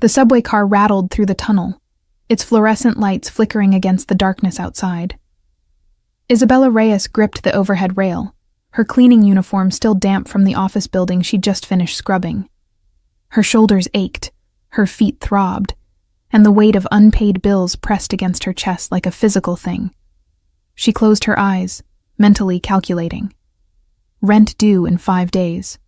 The subway car rattled through the tunnel, its fluorescent lights flickering against the darkness outside. Isabella Reyes gripped the overhead rail, her cleaning uniform still damp from the office building she'd just finished scrubbing. Her shoulders ached, her feet throbbed, and the weight of unpaid bills pressed against her chest like a physical thing. She closed her eyes, mentally calculating. Rent due in 5 days.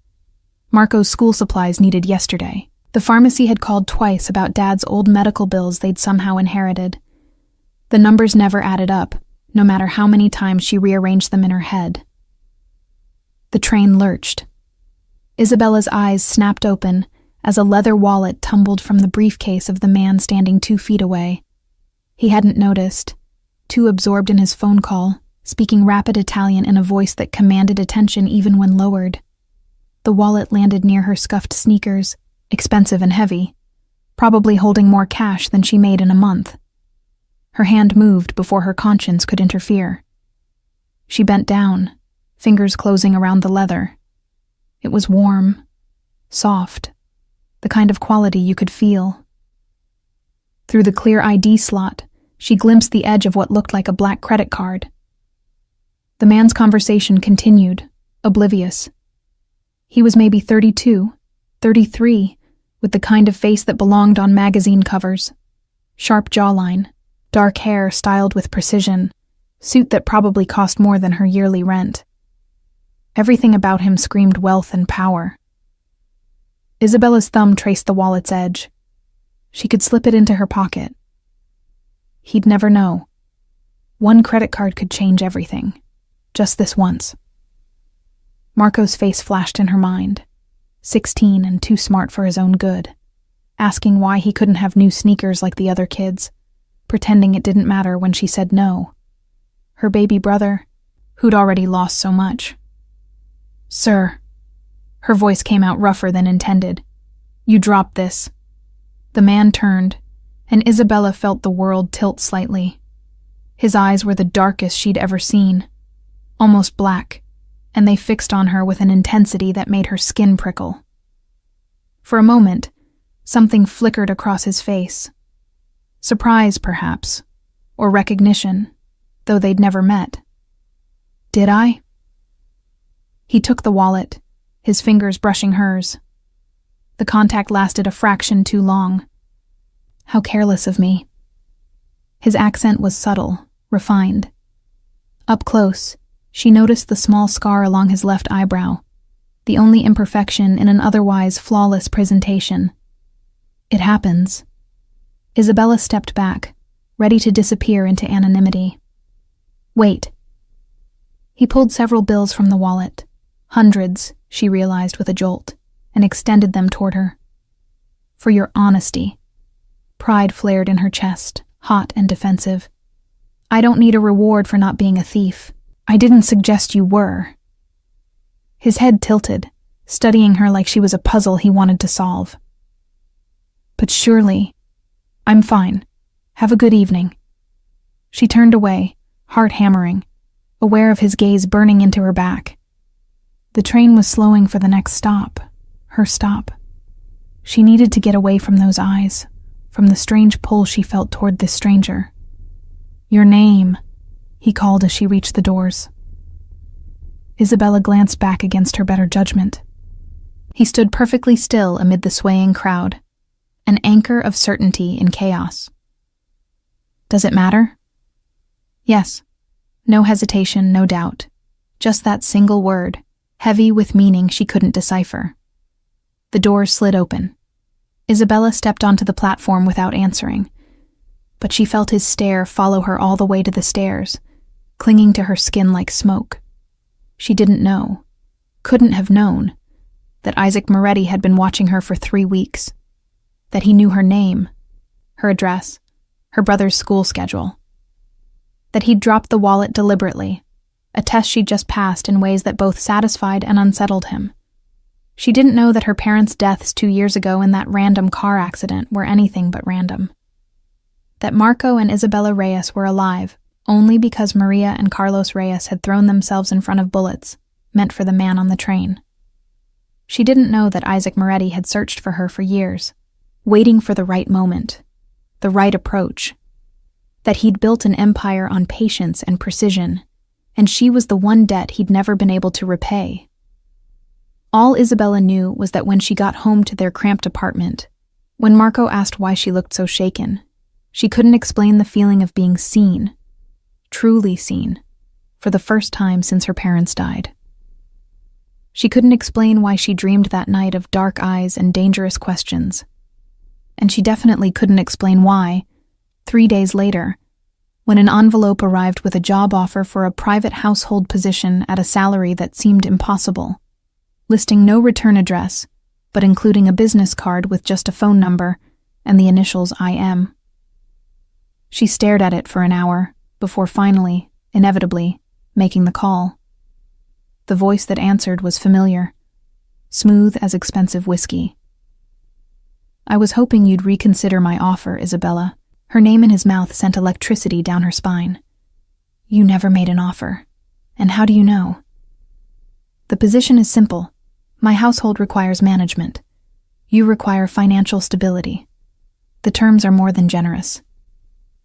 Marco's school supplies needed yesterday. The pharmacy had called twice about Dad's old medical bills they'd somehow inherited. The numbers never added up, no matter how many times she rearranged them in her head. The train lurched. Isabella's eyes snapped open as a leather wallet tumbled from the briefcase of the man standing 2 feet away. He hadn't noticed, too absorbed in his phone call, speaking rapid Italian in a voice that commanded attention even when lowered. The wallet landed near her scuffed sneakers, expensive and heavy, probably holding more cash than she made in a month. Her hand moved before her conscience could interfere. She bent down, fingers closing around the leather. It was warm, soft, the kind of quality you could feel. Through the clear ID slot, she glimpsed the edge of what looked like a black credit card. The man's conversation continued, oblivious. He was maybe 32, 33, with the kind of face that belonged on magazine covers. Sharp jawline, dark hair styled with precision, suit that probably cost more than her yearly rent. Everything about him screamed wealth and power. Isabella's thumb traced the wallet's edge. She could slip it into her pocket. He'd never know. One credit card could change everything. Just this once. Marco's face flashed in her mind. 16 and too smart for his own good. Asking why he couldn't have new sneakers like the other kids. Pretending it didn't matter when she said no. Her baby brother, who'd already lost so much. "Sir." Her voice came out rougher than intended. "You dropped this." The man turned, and Isabella felt the world tilt slightly. His eyes were the darkest she'd ever seen, almost black, and they fixed on her with an intensity that made her skin prickle. For a moment, something flickered across his face. Surprise, perhaps, or recognition, though they'd never met. "Did I?" He took the wallet, his fingers brushing hers. The contact lasted a fraction too long. How careless of me. His accent was subtle, refined. Up close, she noticed the small scar along his left eyebrow, the only imperfection in an otherwise flawless presentation. It happens. Isabella stepped back, ready to disappear into anonymity. "Wait." He pulled several bills from the wallet. Hundreds, she realized with a jolt, and extended them toward her. "For your honesty." Pride flared in her chest, hot and defensive. "I don't need a reward for not being a thief. I didn't suggest you were." His head tilted, studying her like she was a puzzle he wanted to solve. "But surely..." "I'm fine. Have a good evening." She turned away, heart hammering, aware of his gaze burning into her back. The train was slowing for the next stop, her stop. She needed to get away from those eyes, from the strange pull she felt toward this stranger. "Your name," he called as she reached the doors. Isabella glanced back against her better judgment. He stood perfectly still amid the swaying crowd, an anchor of certainty in chaos. "Does it matter?" Yes. No hesitation, no doubt. Just that single word, heavy with meaning she couldn't decipher. The doors slid open. Isabella stepped onto the platform without answering, but she felt his stare follow her all the way to the stairs, clinging to her skin like smoke. She didn't know, couldn't have known, that Isaac Moretti had been watching her for 3 weeks, that he knew her name, her address, her brother's school schedule, that he'd dropped the wallet deliberately, a test she'd just passed in ways that both satisfied and unsettled him. She didn't know that her parents' deaths 2 years ago in that random car accident were anything but random. That Marco and Isabella Reyes were alive only because Maria and Carlos Reyes had thrown themselves in front of bullets meant for the man on the train. She didn't know that Isaac Moretti had searched for her for years, waiting for the right moment, the right approach. That he'd built an empire on patience and precision, and she was the one debt he'd never been able to repay. All Isabella knew was that when she got home to their cramped apartment, when Marco asked why she looked so shaken, she couldn't explain the feeling of being seen, truly seen, for the first time since her parents died. She couldn't explain why she dreamed that night of dark eyes and dangerous questions. And she definitely couldn't explain why, 3 days later, when an envelope arrived with a job offer for a private household position at a salary that seemed impossible, listing no return address, but including a business card with just a phone number and the initials IM. She stared at it for an hour before finally, inevitably, making the call. The voice that answered was familiar, smooth as expensive whiskey. "I was hoping you'd reconsider my offer, Isabella." Her name in his mouth sent electricity down her spine. "You never made an offer. And how do you know?" "The position is simple. My household requires management. You require financial stability. The terms are more than generous."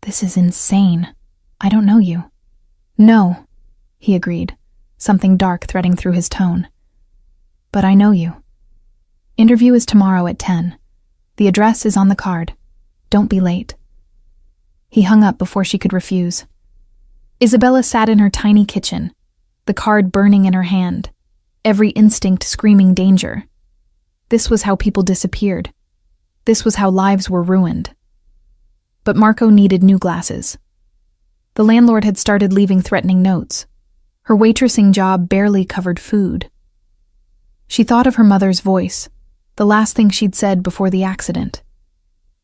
"This is insane. I don't know you." "No," he agreed, something dark threading through his tone. "But I know you. Interview is tomorrow at 10. The address is on the card. Don't be late." He hung up before she could refuse. Isabella sat in her tiny kitchen, the card burning in her hand, every instinct screaming danger. This was how people disappeared. This was how lives were ruined. But Marco needed new glasses. The landlord had started leaving threatening notes. Her waitressing job barely covered food. She thought of her mother's voice, the last thing she'd said before the accident.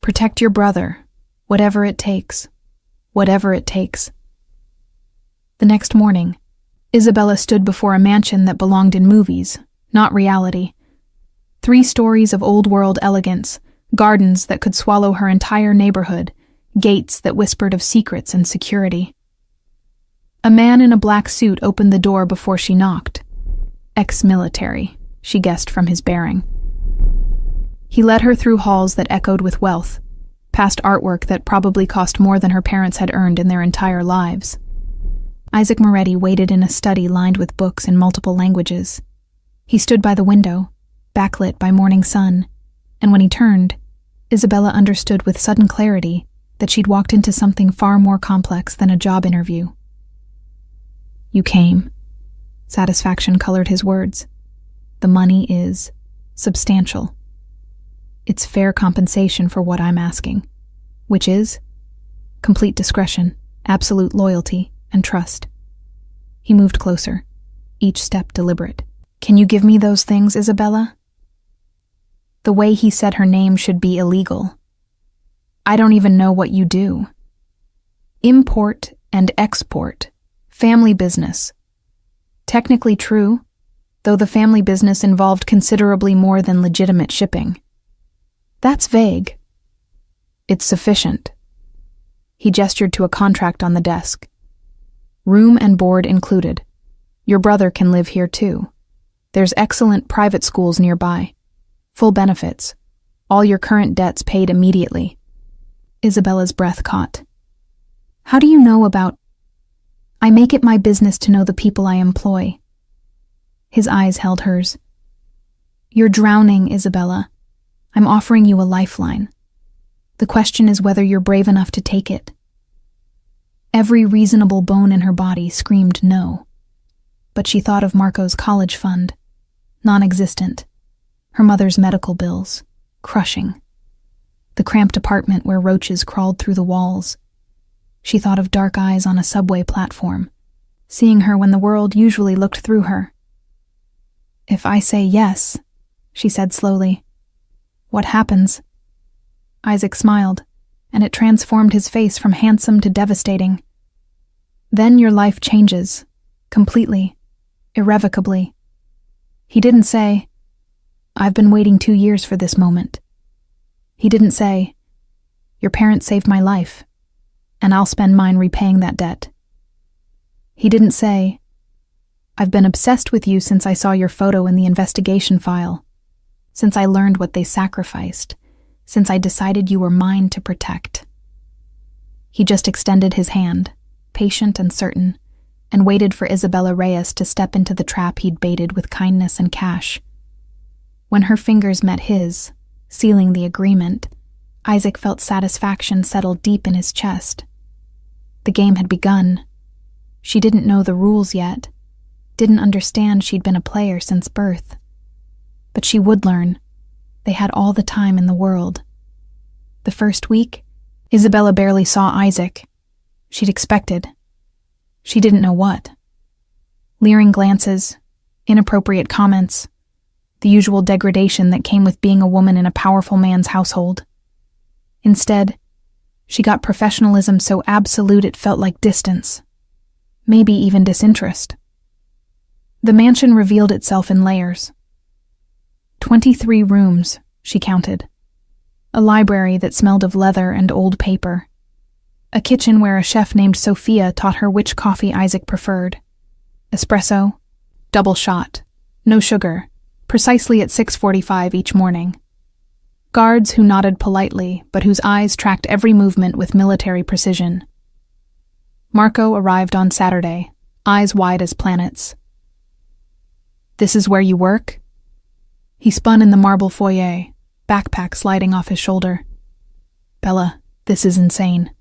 "Protect your brother, whatever it takes, whatever it takes." The next morning, Isabella stood before a mansion that belonged in movies, not reality. 3 stories of old-world elegance, gardens that could swallow her entire neighborhood, gates that whispered of secrets and security. A man in a black suit opened the door before she knocked. Ex-military, she guessed from his bearing. He led her through halls that echoed with wealth, past artwork that probably cost more than her parents had earned in their entire lives. Isaac Moretti waited in a study lined with books in multiple languages. He stood by the window, backlit by morning sun, and when he turned, Isabella understood with sudden clarity that she'd walked into something far more complex than a job interview. "You came." Satisfaction colored his words. "The money is substantial. It's fair compensation for what I'm asking, which is complete discretion, absolute loyalty, and trust." He moved closer, each step deliberate. "Can you give me those things, Isabella?" The way he said her name should be illegal. "I don't even know what you do." Import and export, family business. Technically true, though the family business involved considerably more than legitimate shipping. That's vague. "It's sufficient." He gestured to a contract on the desk. "Room and board included. Your brother can live here too. There's excellent private schools nearby. Full benefits. All your current debts paid immediately." Isabella's breath caught. "How do you know about—" "I make it my business to know the people I employ." His eyes held hers. "You're drowning, Isabella. I'm offering you a lifeline. The question is whether you're brave enough to take it." Every reasonable bone in her body screamed no. But she thought of Marco's college fund. Non-existent. Her mother's medical bills. Crushing. The cramped apartment where roaches crawled through the walls. She thought of dark eyes on a subway platform, seeing her when the world usually looked through her. "If I say yes," she said slowly, "what happens?" Isaac smiled, and it transformed his face from handsome to devastating. "Then your life changes, completely, irrevocably." He didn't say, "I've been waiting 2 years for this moment." He didn't say, "Your parents saved my life, and I'll spend mine repaying that debt." He didn't say, "I've been obsessed with you since I saw your photo in the investigation file, since I learned what they sacrificed, since I decided you were mine to protect." He just extended his hand, patient and certain, and waited for Isabella Reyes to step into the trap he'd baited with kindness and cash. When her fingers met his, sealing the agreement, Isaac felt satisfaction settle deep in his chest. The game had begun. She didn't know the rules yet, didn't understand she'd been a player since birth. But she would learn. They had all the time in the world. The first week, Isabella barely saw Isaac. She'd expected. She didn't know what. Leering glances, inappropriate comments, the usual degradation that came with being a woman in a powerful man's household. Instead, she got professionalism so absolute it felt like distance, maybe even disinterest. The mansion revealed itself in layers. 23 rooms, she counted. A library that smelled of leather and old paper. A kitchen where a chef named Sophia taught her which coffee Isaac preferred. Espresso, double shot, no sugar, precisely at 6:45 each morning. Guards who nodded politely, but whose eyes tracked every movement with military precision. Marco arrived on Saturday, eyes wide as planets. "This is where you work?" He spun in the marble foyer, backpack sliding off his shoulder. "Bella, this is insane."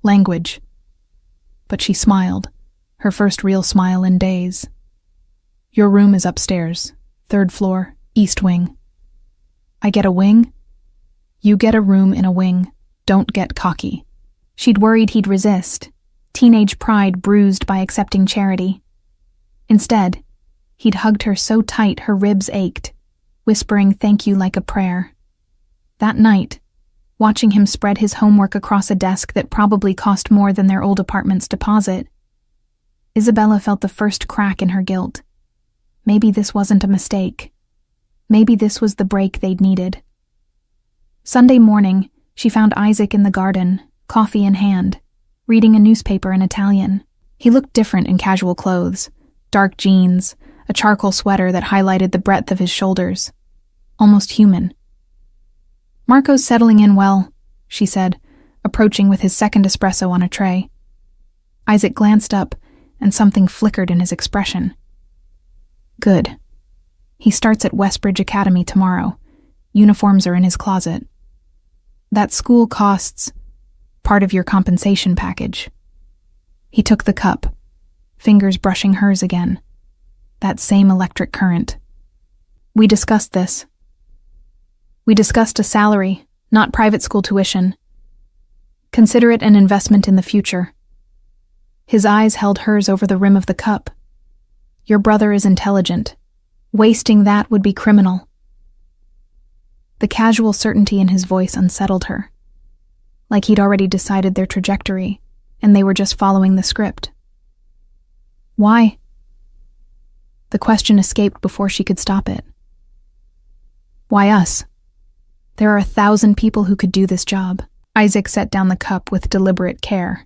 Language. But she smiled, her first real smile in days. "Your room is upstairs, 3rd floor, east wing." "I get a wing?" "You get a room in a wing. Don't get cocky." She'd worried he'd resist, teenage pride bruised by accepting charity. Instead, he'd hugged her so tight her ribs ached, whispering thank you like a prayer. That night, watching him spread his homework across a desk that probably cost more than their old apartment's deposit, Isabella felt the first crack in her guilt. Maybe this wasn't a mistake. Maybe this was the break they'd needed. Sunday morning, she found Isaac in the garden, coffee in hand, reading a newspaper in Italian. He looked different in casual clothes, dark jeans, a charcoal sweater that highlighted the breadth of his shoulders. Almost human. "Marco's settling in well," she said, approaching with his second espresso on a tray. Isaac glanced up, and something flickered in his expression. "Good. He starts at Westbridge Academy tomorrow. Uniforms are in his closet. That school costs part of your compensation package." He took the cup, fingers brushing hers again. That same electric current. "We discussed this. We discussed a salary, not private school tuition. Consider it an investment in the future." His eyes held hers over the rim of the cup. "Your brother is intelligent. Wasting that would be criminal." The casual certainty in his voice unsettled her. Like he'd already decided their trajectory, and they were just following the script. "Why?" The question escaped before she could stop it. "Why us? There are 1,000 people who could do this job." Isaac set down the cup with deliberate care.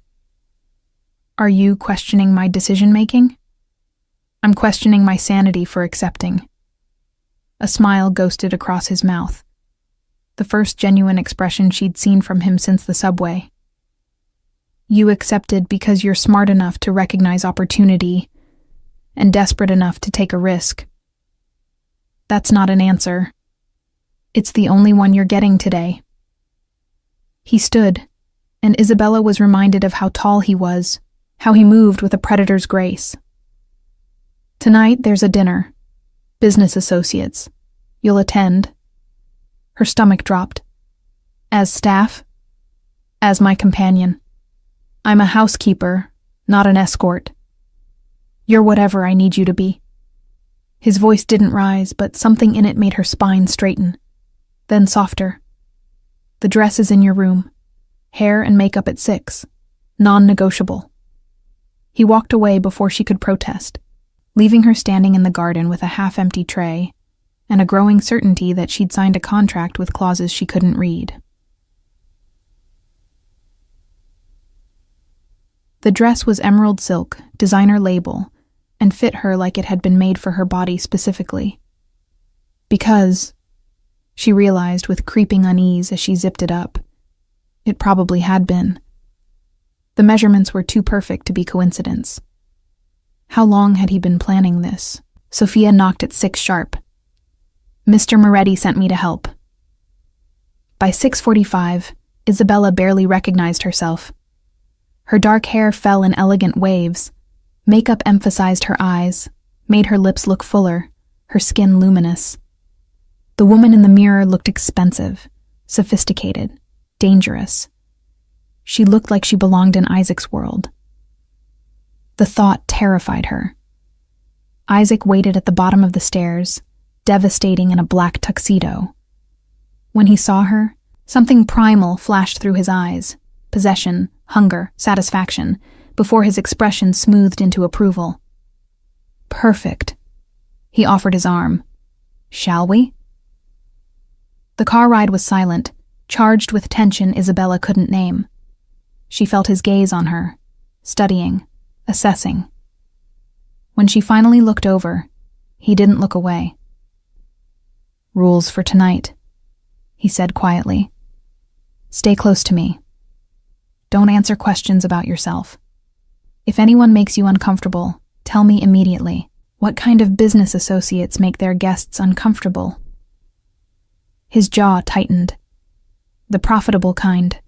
"Are you questioning my decision-making?" "I'm questioning my sanity for accepting." A smile ghosted across his mouth. The first genuine expression she'd seen from him since the subway. "You accepted because you're smart enough to recognize opportunity and desperate enough to take a risk. That's not an answer. It's the only one you're getting today." He stood, and Isabella was reminded of how tall he was, how he moved with a predator's grace. "Tonight there's a dinner. Business associates. You'll attend." Her stomach dropped. "As staff?" "As my companion. I'm a housekeeper, not an escort. You're whatever I need you to be." His voice didn't rise, but something in it made her spine straighten. Then softer. "The dress is in your room. Hair and makeup at 6. Non-negotiable." He walked away before she could protest, leaving her standing in the garden with a half-empty tray and a growing certainty that she'd signed a contract with clauses she couldn't read. The dress was emerald silk, designer label, and fit her like it had been made for her body specifically. Because she realized with creeping unease as she zipped it up. It probably had been. The measurements were too perfect to be coincidence. How long had he been planning this? Sophia knocked at 6 sharp. Mr. Moretti sent me to help. By 6:45, Isabella barely recognized herself. Her dark hair fell in elegant waves. Makeup emphasized her eyes, made her lips look fuller, her skin luminous. The woman in the mirror looked expensive, sophisticated, dangerous. She looked like she belonged in Isaac's world. The thought terrified her. Isaac waited at the bottom of the stairs, devastating in a black tuxedo. When he saw her, something primal flashed through his eyes, possession, hunger, satisfaction, before his expression smoothed into approval. Perfect. He offered his arm. Shall we? The car ride was silent, charged with tension Isabella couldn't name. She felt his gaze on her, studying, assessing. When she finally looked over, he didn't look away. Rules for tonight, he said quietly. Stay close to me. Don't answer questions about yourself. If anyone makes you uncomfortable, tell me immediately. What kind of business associates make their guests uncomfortable? His jaw tightened. The profitable kind.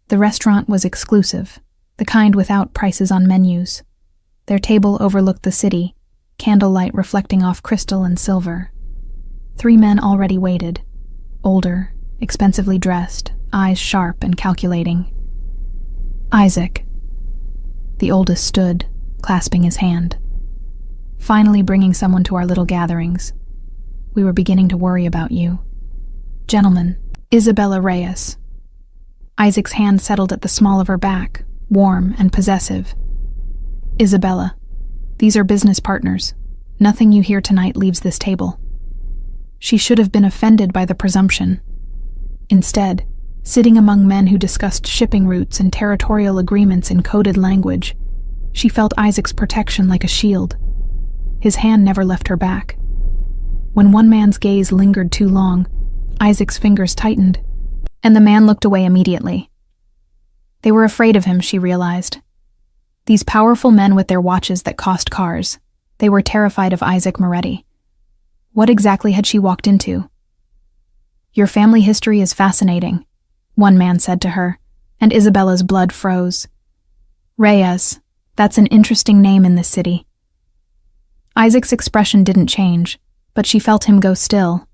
The restaurant was exclusive, the kind without prices on menus. Their table overlooked the city, candlelight reflecting off crystal and silver. 3 men already waited, older, expensively dressed, eyes sharp and calculating. Isaac. The oldest stood, clasping his hand. Finally bringing someone to our little gatherings. We were beginning to worry about you. Gentlemen, Isabella Reyes. Isaac's hand settled at the small of her back, warm and possessive. Isabella, these are business partners. Nothing you hear tonight leaves this table. She should have been offended by the presumption. Instead, sitting among men who discussed shipping routes and territorial agreements in coded language, she felt Isaac's protection like a shield. His hand never left her back. When one man's gaze lingered too long, Isaac's fingers tightened, and the man looked away immediately. They were afraid of him, she realized. These powerful men with their watches that cost cars, they were terrified of Isaac Moretti. What exactly had she walked into? Your family history is fascinating, one man said to her, and Isabella's blood froze. Reyes, that's an interesting name in this city. Isaac's expression didn't change, but she felt him go still.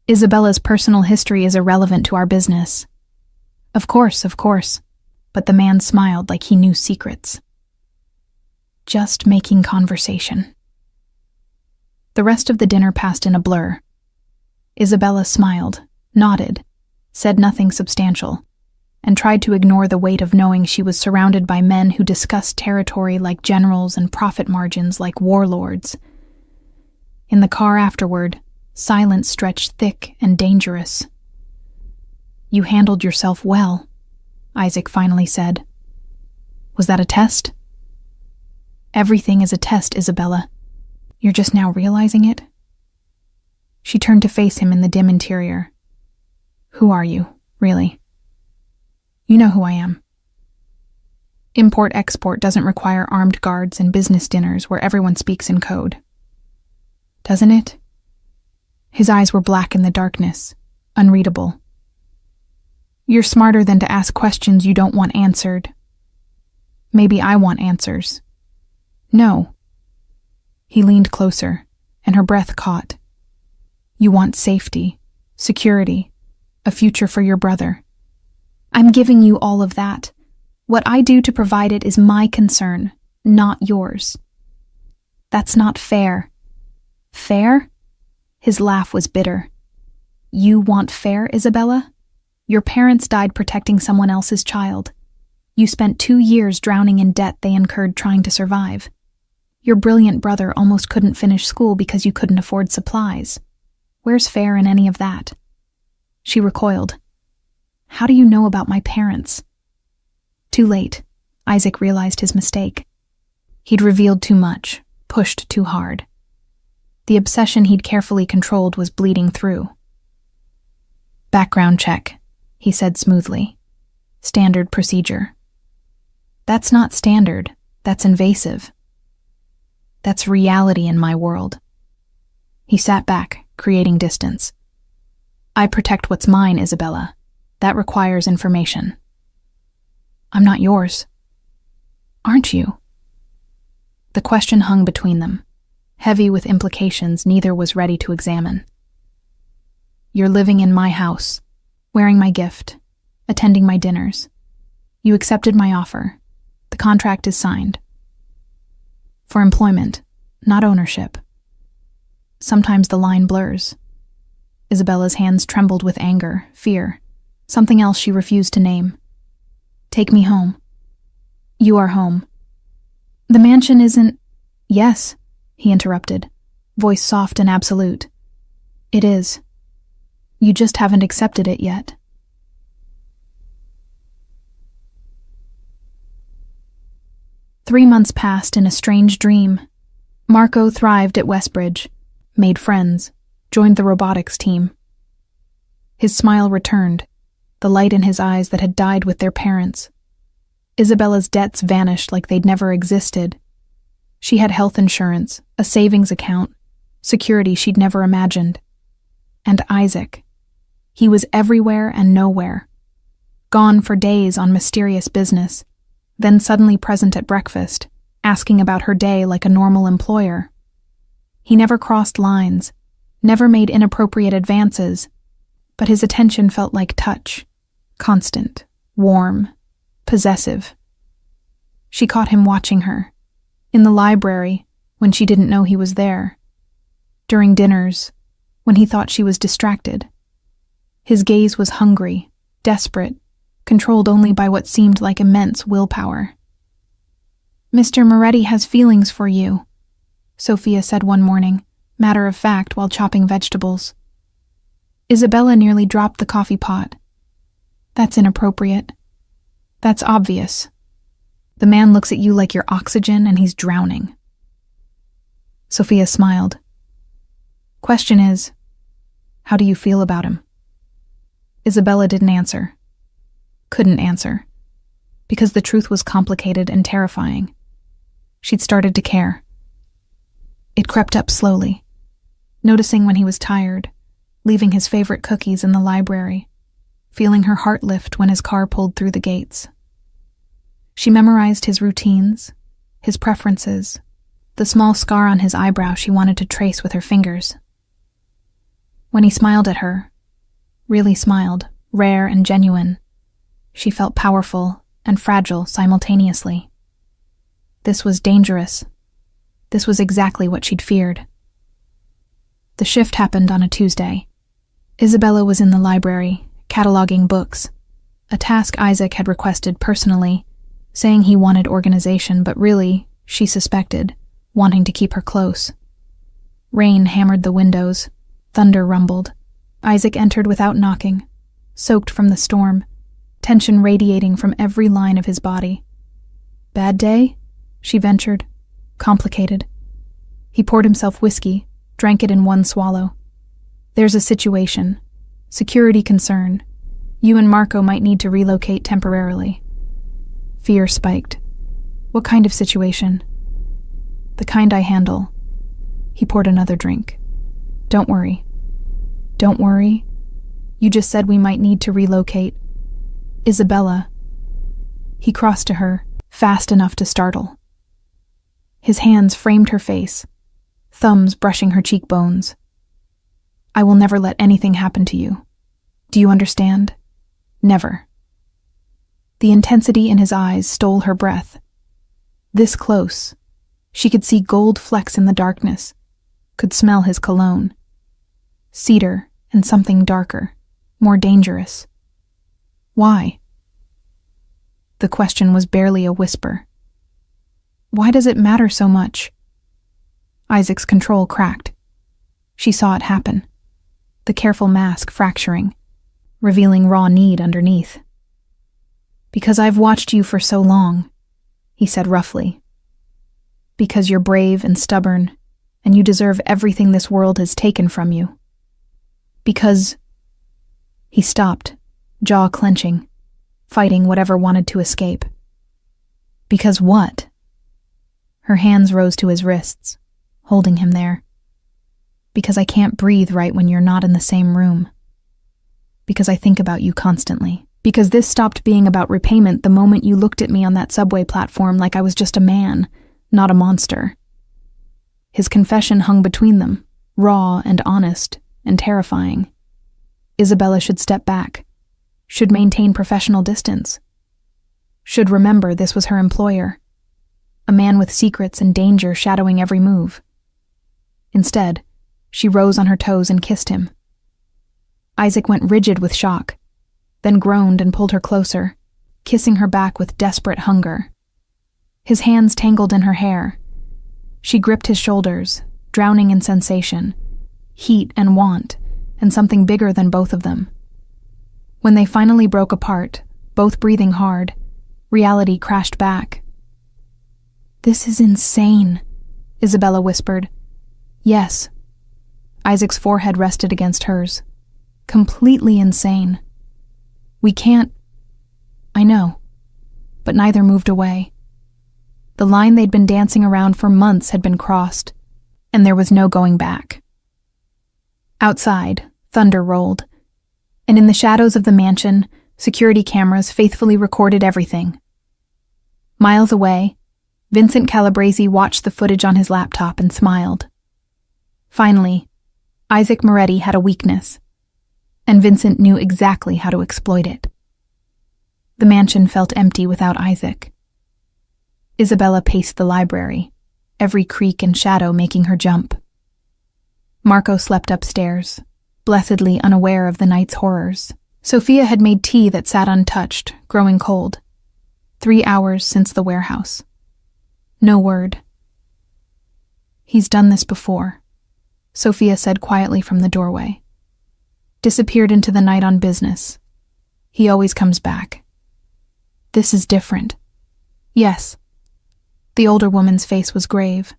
Isabella's personal history is irrelevant to our business. Of course, but the man smiled like he knew secrets. Just making conversation. The rest of the dinner passed in a blur. Isabella smiled, nodded, said nothing substantial, and tried to ignore the weight of knowing she was surrounded by men who discussed territory like generals and profit margins like warlords. In the car afterward, silence stretched thick and dangerous. You handled yourself well, Isaac finally said. Was that a test? Everything is a test, Isabella. You're just now realizing it? She turned to face him in the dim interior. Who are you, really? You know who I am. Import-export doesn't require armed guards and business dinners where everyone speaks in code. Doesn't it? His eyes were black in the darkness, unreadable. You're smarter than to ask questions you don't want answered. Maybe I want answers. No. He leaned closer, and her breath caught. You want safety, security, a future for your brother. I'm giving you all of that. What I do to provide it is my concern, not yours. That's not fair. Fair? His laugh was bitter. You want fair, Isabella? Your parents died protecting someone else's child. You spent 2 years drowning in debt they incurred trying to survive. Your brilliant brother almost couldn't finish school because you couldn't afford supplies. Where's fair in any of that? She recoiled. How do you know about my parents? Too late. Isaac realized his mistake. He'd revealed too much, pushed too hard. The obsession he'd carefully controlled was bleeding through. "Background check," he said smoothly. "Standard procedure." "That's not standard. That's invasive. That's reality in my world." He sat back, creating distance. "I protect what's mine, Isabella. That requires information." "I'm not yours." "Aren't you?" The question hung between them, heavy with implications neither was ready to examine. "You're living in my house, wearing my gift, attending my dinners. You accepted my offer. The contract is signed. For employment, not ownership." Sometimes the line blurs. Isabella's hands trembled with anger, fear, something else she refused to name. "Take me home." "You are home." "The mansion isn't—" "Yes," he interrupted, voice soft and absolute. "It is. You just haven't accepted it yet." 3 months passed in a strange dream. Marco thrived at Westbridge, made friends, joined the robotics team. His smile returned, the light in his eyes that had died with their parents. Isabella's debts vanished like they'd never existed. She had health insurance, a savings account, security she'd never imagined. And Isaac. He was everywhere and nowhere. Gone for days on mysterious business, then suddenly present at breakfast, asking about her day like a normal employer. He never crossed lines, never made inappropriate advances, but his attention felt like touch, constant, warm, possessive. She caught him watching her, in the library, when she didn't know he was there, during dinners, when he thought she was distracted. His gaze was hungry, desperate, controlled only by what seemed like immense willpower. "Mr. Moretti has feelings for you," Sophia said one morning, matter of fact, while chopping vegetables. Isabella nearly dropped the coffee pot. "That's inappropriate. That's obvious. The man looks at you like you're oxygen and he's drowning." Sophia smiled. "Question is, how do you feel about him?" Isabella didn't answer. Couldn't answer. Because the truth was complicated and terrifying. She'd started to care. It crept up slowly, noticing when he was tired, leaving his favorite cookies in the library, feeling her heart lift when his car pulled through the gates. She memorized his routines, his preferences, the small scar on his eyebrow she wanted to trace with her fingers. When he smiled at her, really smiled, rare and genuine, she felt powerful and fragile simultaneously. This was dangerous. This was exactly what she'd feared. The shift happened on a Tuesday. Isabella was in the library, cataloging books, a task Isaac had requested personally, saying he wanted organization, but really, she suspected, wanting to keep her close. Rain hammered the windows, thunder rumbled. Isaac entered without knocking, soaked from the storm, tension radiating from every line of his body. "Bad day?" she ventured. "Complicated." He poured himself whiskey, drank it in one swallow. "There's a situation. Security concern. You and Marco might need to relocate temporarily." Fear spiked. "What kind of situation?" "The kind I handle." He poured another drink. "Don't worry." "Don't worry? You just said we might need to relocate." "Isabella." He crossed to her, fast enough to startle. His hands framed her face, thumbs brushing her cheekbones. "I will never let anything happen to you. Do you understand? Never." The intensity in his eyes stole her breath. This close, she could see gold flecks in the darkness, could smell his cologne. Cedar and something darker, more dangerous. Why? The question was barely a whisper. Why does it matter so much? Isaac's control cracked. She saw it happen. The careful mask fracturing, revealing raw need underneath. "Because I've watched you for so long," he said roughly. "Because you're brave and stubborn, and you deserve everything this world has taken from you. Because... He stopped, jaw clenching, fighting whatever wanted to escape. Because what? Her hands rose to his wrists, holding him there. Because I can't breathe right when you're not in the same room. Because I think about you constantly. Because this stopped being about repayment the moment you looked at me on that subway platform like I was just a man, not a monster. His confession hung between them, raw and honest and terrifying. Isabella should step back, should maintain professional distance, should remember this was her employer, a man with secrets and danger shadowing every move. Instead, she rose on her toes and kissed him. Isaac went rigid with shock, then groaned and pulled her closer, kissing her back with desperate hunger. His hands tangled in her hair. She gripped his shoulders, drowning in sensation, heat and want, and something bigger than both of them. When they finally broke apart, both breathing hard, reality crashed back. "This is insane," Isabella whispered. "Yes." Isaac's forehead rested against hers. "Completely insane. We can't..." "I know." But neither moved away. The line they'd been dancing around for months had been crossed, and there was no going back. Outside, thunder rolled, and in the shadows of the mansion, security cameras faithfully recorded everything. Miles away, Vincent Calabrese watched the footage on his laptop and smiled. Finally, Isaac Moretti had a weakness, and Vincent knew exactly how to exploit it. The mansion felt empty without Isaac. Isabella paced the library, every creak and shadow making her jump. Marco slept upstairs, blessedly unaware of the night's horrors. Sophia had made tea that sat untouched, growing cold. 3 hours since the warehouse. No word. "He's done this before," Sophia said quietly from the doorway. "Disappeared into the night on business. He always comes back. This is different." "Yes." The older woman's face was grave.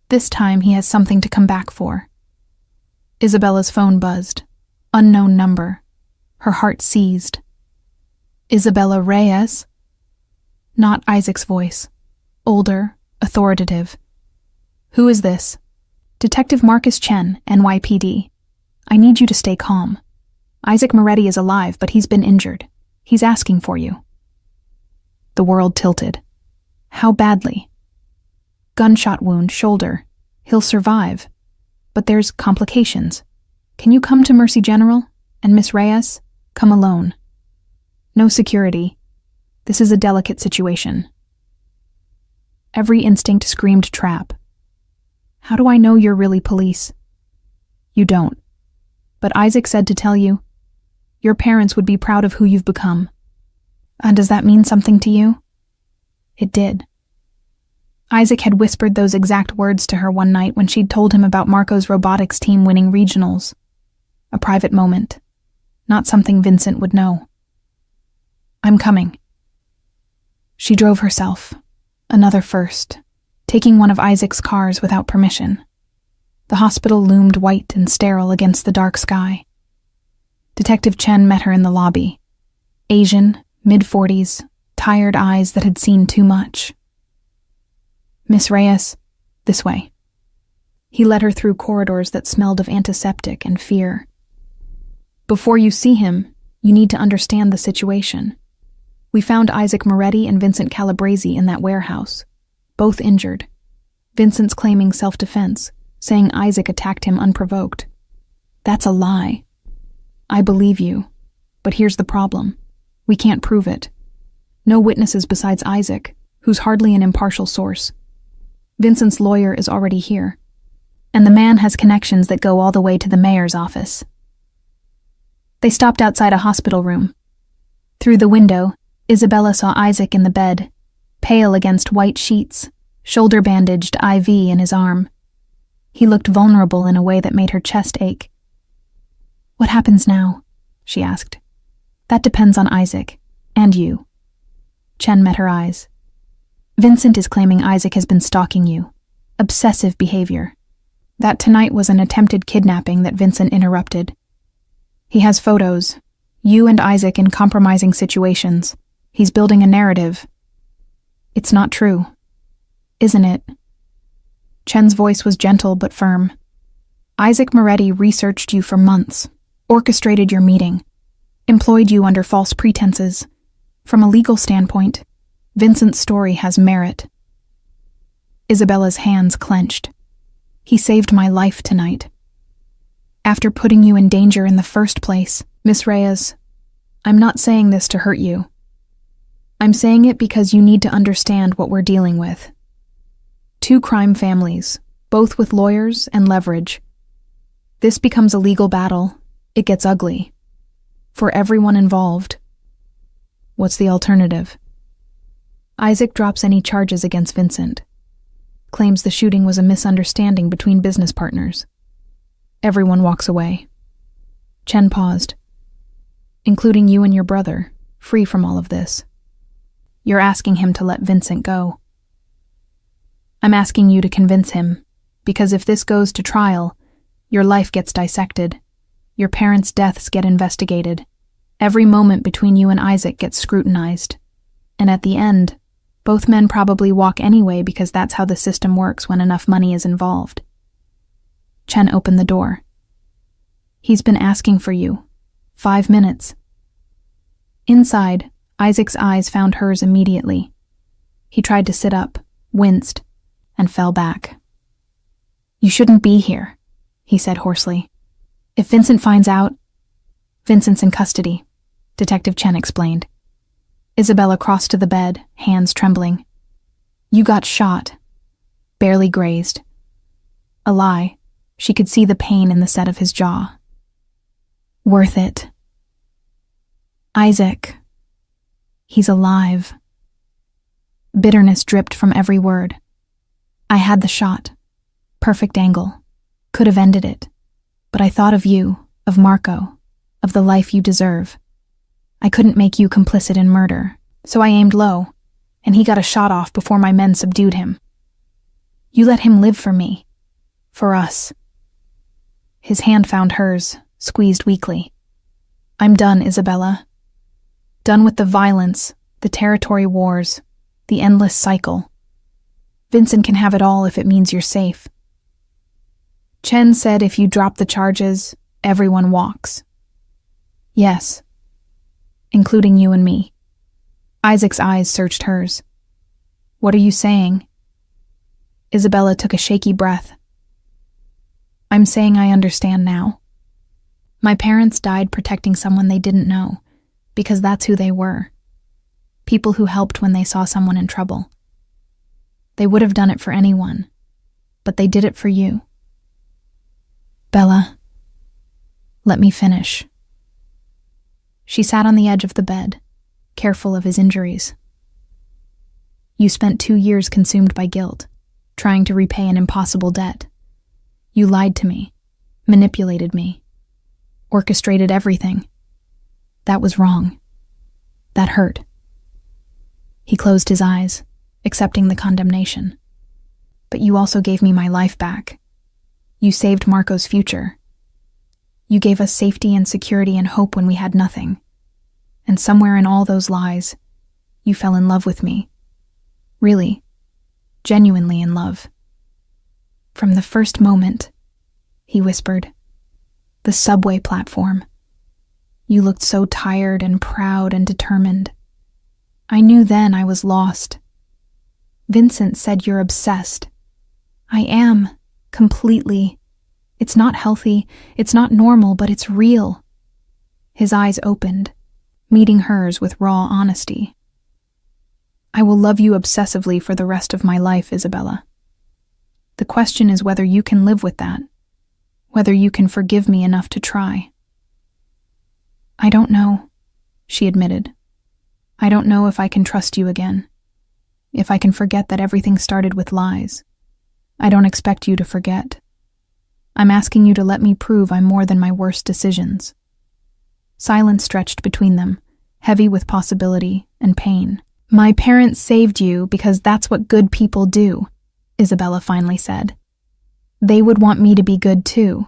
"This time he has something to come back for." Isabella's phone buzzed. Unknown number. Her heart seized. "Isabella Reyes?" Not Isaac's voice. Older, authoritative. "Who is this?" "Detective Marcus Chen, NYPD. I need you to stay calm. Isaac Moretti is alive, but he's been injured. He's asking for you." The world tilted. How badly? "Gunshot wound, shoulder. He'll survive. But there's complications. Can you come to Mercy General? And Miss Reyes, come alone. No security. This is a delicate situation." Every instinct screamed trap. "How do I know you're really police?" "You don't. But Isaac said to tell you. Your parents would be proud of who you've become." "And does that mean something to you?" It did. Isaac had whispered those exact words to her one night when she'd told him about Marco's robotics team winning regionals. A private moment. Not something Vincent would know. "I'm coming." She drove herself. Another first. Taking one of Isaac's cars without permission. The hospital loomed white and sterile against the dark sky. Detective Chen met her in the lobby. Asian, mid-40s, tired eyes that had seen too much. "Miss Reyes, this way." He led her through corridors that smelled of antiseptic and fear. "Before you see him, you need to understand the situation. We found Isaac Moretti and Vincent Calabrese in that warehouse, both injured. Vincent's claiming self-defense, saying Isaac attacked him unprovoked. That's a lie. I believe you, but here's the problem. We can't prove it. No witnesses besides Isaac, who's hardly an impartial source. Vincent's lawyer is already here, and the man has connections that go all the way to the mayor's office." They stopped outside a hospital room. Through the window, Isabella saw Isaac in the bed, pale against white sheets, shoulder-bandaged IV in his arm. He looked vulnerable in a way that made her chest ache. "What happens now?" she asked. "That depends on Isaac, and you." Chen met her eyes. "Vincent is claiming Isaac has been stalking you. Obsessive behavior. That tonight was an attempted kidnapping that Vincent interrupted. He has photos, you and Isaac in compromising situations. He's building a narrative. It's not true, isn't it? Chen's voice was gentle but firm. Isaac Moretti researched you for months, orchestrated your meeting, employed you under false pretenses. From a legal standpoint, Vincent's story has merit. Isabella's hands clenched. He saved my life tonight. After putting you in danger in the first place, Miss Reyes, I'm not saying this to hurt you. I'm saying it because you need to understand what we're dealing with. 2 crime families, both with lawyers and leverage. This becomes a legal battle. It gets ugly. For everyone involved. What's the alternative? Isaac drops any charges against Vincent. Claims the shooting was a misunderstanding between business partners. Everyone walks away. Chen paused. Including you and your brother, free from all of this. You're asking him to let Vincent go. I'm asking you to convince him, because if this goes to trial, your life gets dissected. Your parents' deaths get investigated. Every moment between you and Isaac gets scrutinized. And at the end, both men probably walk anyway because that's how the system works when enough money is involved. Chen opened the door. He's been asking for you. 5 minutes. Inside, Isaac's eyes found hers immediately. He tried to sit up, winced, and fell back. You shouldn't be here, he said hoarsely. If Vincent finds out... Vincent's in custody, Detective Chen explained. Isabella crossed to the bed, hands trembling. You got shot. Barely grazed. A lie. She could see the pain in the set of his jaw. Worth it. Isaac. He's alive. Bitterness dripped from every word. I had the shot. Perfect angle. Could have ended it. But I thought of you, of Marco, of the life you deserve. I couldn't make you complicit in murder, so I aimed low, and he got a shot off before my men subdued him. You let him live for me. For us. His hand found hers, squeezed weakly. I'm done, Isabella. Done with the violence, the territory wars, the endless cycle. Vincent can have it all if it means you're safe. Chen said if you drop the charges, everyone walks. Yes. Including you and me. Isaac's eyes searched hers. What are you saying? Isabella took a shaky breath. I'm saying I understand now. My parents died protecting someone they didn't know, because that's who they were. People who helped when they saw someone in trouble. They would have done it for anyone, but they did it for you. Bella, let me finish. She sat on the edge of the bed, careful of his injuries. You spent 2 years consumed by guilt, trying to repay an impossible debt. You lied to me, manipulated me, orchestrated everything. That was wrong. That hurt. He closed his eyes, accepting the condemnation. But you also gave me my life back. You saved Marco's future. You gave us safety and security and hope when we had nothing. And somewhere in all those lies, you fell in love with me. Really, genuinely in love. From the first moment, he whispered. The subway platform. You looked so tired and proud and determined. I knew then I was lost. Vincent said you're obsessed. I am, completely. It's not healthy, it's not normal, but it's real. His eyes opened, meeting hers with raw honesty. I will love you obsessively for the rest of my life, Isabella. The question is whether you can live with that, whether you can forgive me enough to try. I don't know, she admitted. I don't know if I can trust you again, if I can forget that everything started with lies. I don't expect you to forget. I'm asking you to let me prove I'm more than my worst decisions. Silence stretched between them, heavy with possibility and pain. My parents saved you because that's what good people do, Isabella finally said. They would want me to be good too,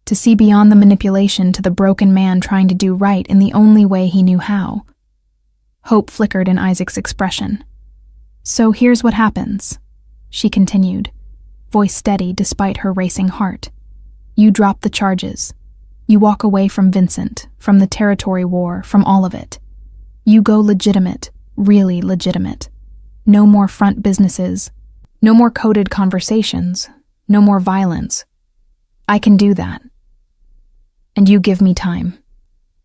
to see beyond the manipulation to the broken man trying to do right in the only way he knew how. Hope flickered in Isaac's expression. So here's what happens, she continued, voice steady despite her racing heart. You drop the charges. You walk away from Vincent, from the territory war, from all of it. You go legitimate, really legitimate. No more front businesses, no more coded conversations, no more violence. I can do that. And you give me time,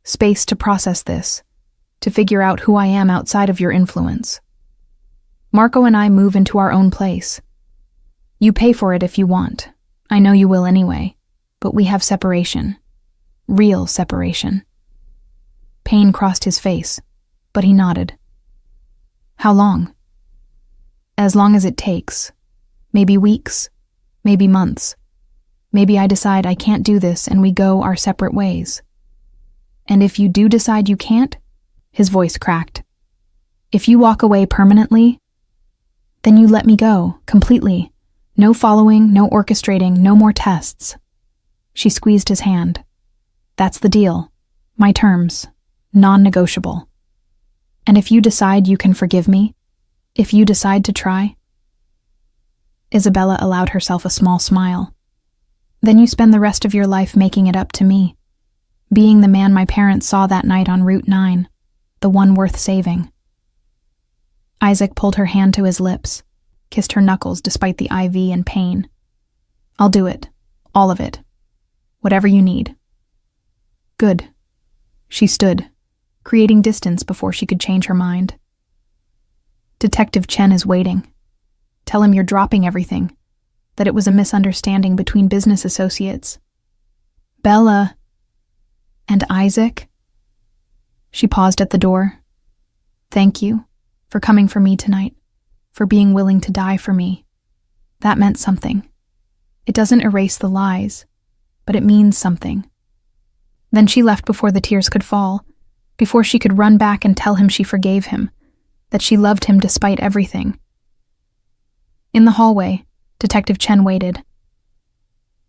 space to process this, to figure out who I am outside of your influence. Marco and I move into our own place. You pay for it if you want. I know you will anyway, but we have separation. Real separation. Pain crossed his face, but he nodded. How long? As long as it takes. Maybe weeks, maybe months. Maybe I decide I can't do this and we go our separate ways. And if you do decide you can't, his voice cracked. If you walk away permanently, then you let me go, completely. No following, no orchestrating, no more tests. She squeezed his hand. That's the deal. My terms. Non-negotiable. And if you decide you can forgive me, if you decide to try. Isabella allowed herself a small smile. Then you spend the rest of your life making it up to me, being the man my parents saw that night on Route 9, the one worth saving. Isaac pulled her hand to his lips, kissed her knuckles despite the IV and pain. I'll do it, all of it, whatever you need. Good. She stood, creating distance before she could change her mind. Detective Chen is waiting. Tell him you're dropping everything, that it was a misunderstanding between business associates. Bella. And Isaac? She paused at the door. Thank you for coming for me tonight, for being willing to die for me. That meant something. It doesn't erase the lies, but it means something. Then she left before the tears could fall, before she could run back and tell him she forgave him, that she loved him despite everything. In the hallway, Detective Chen waited.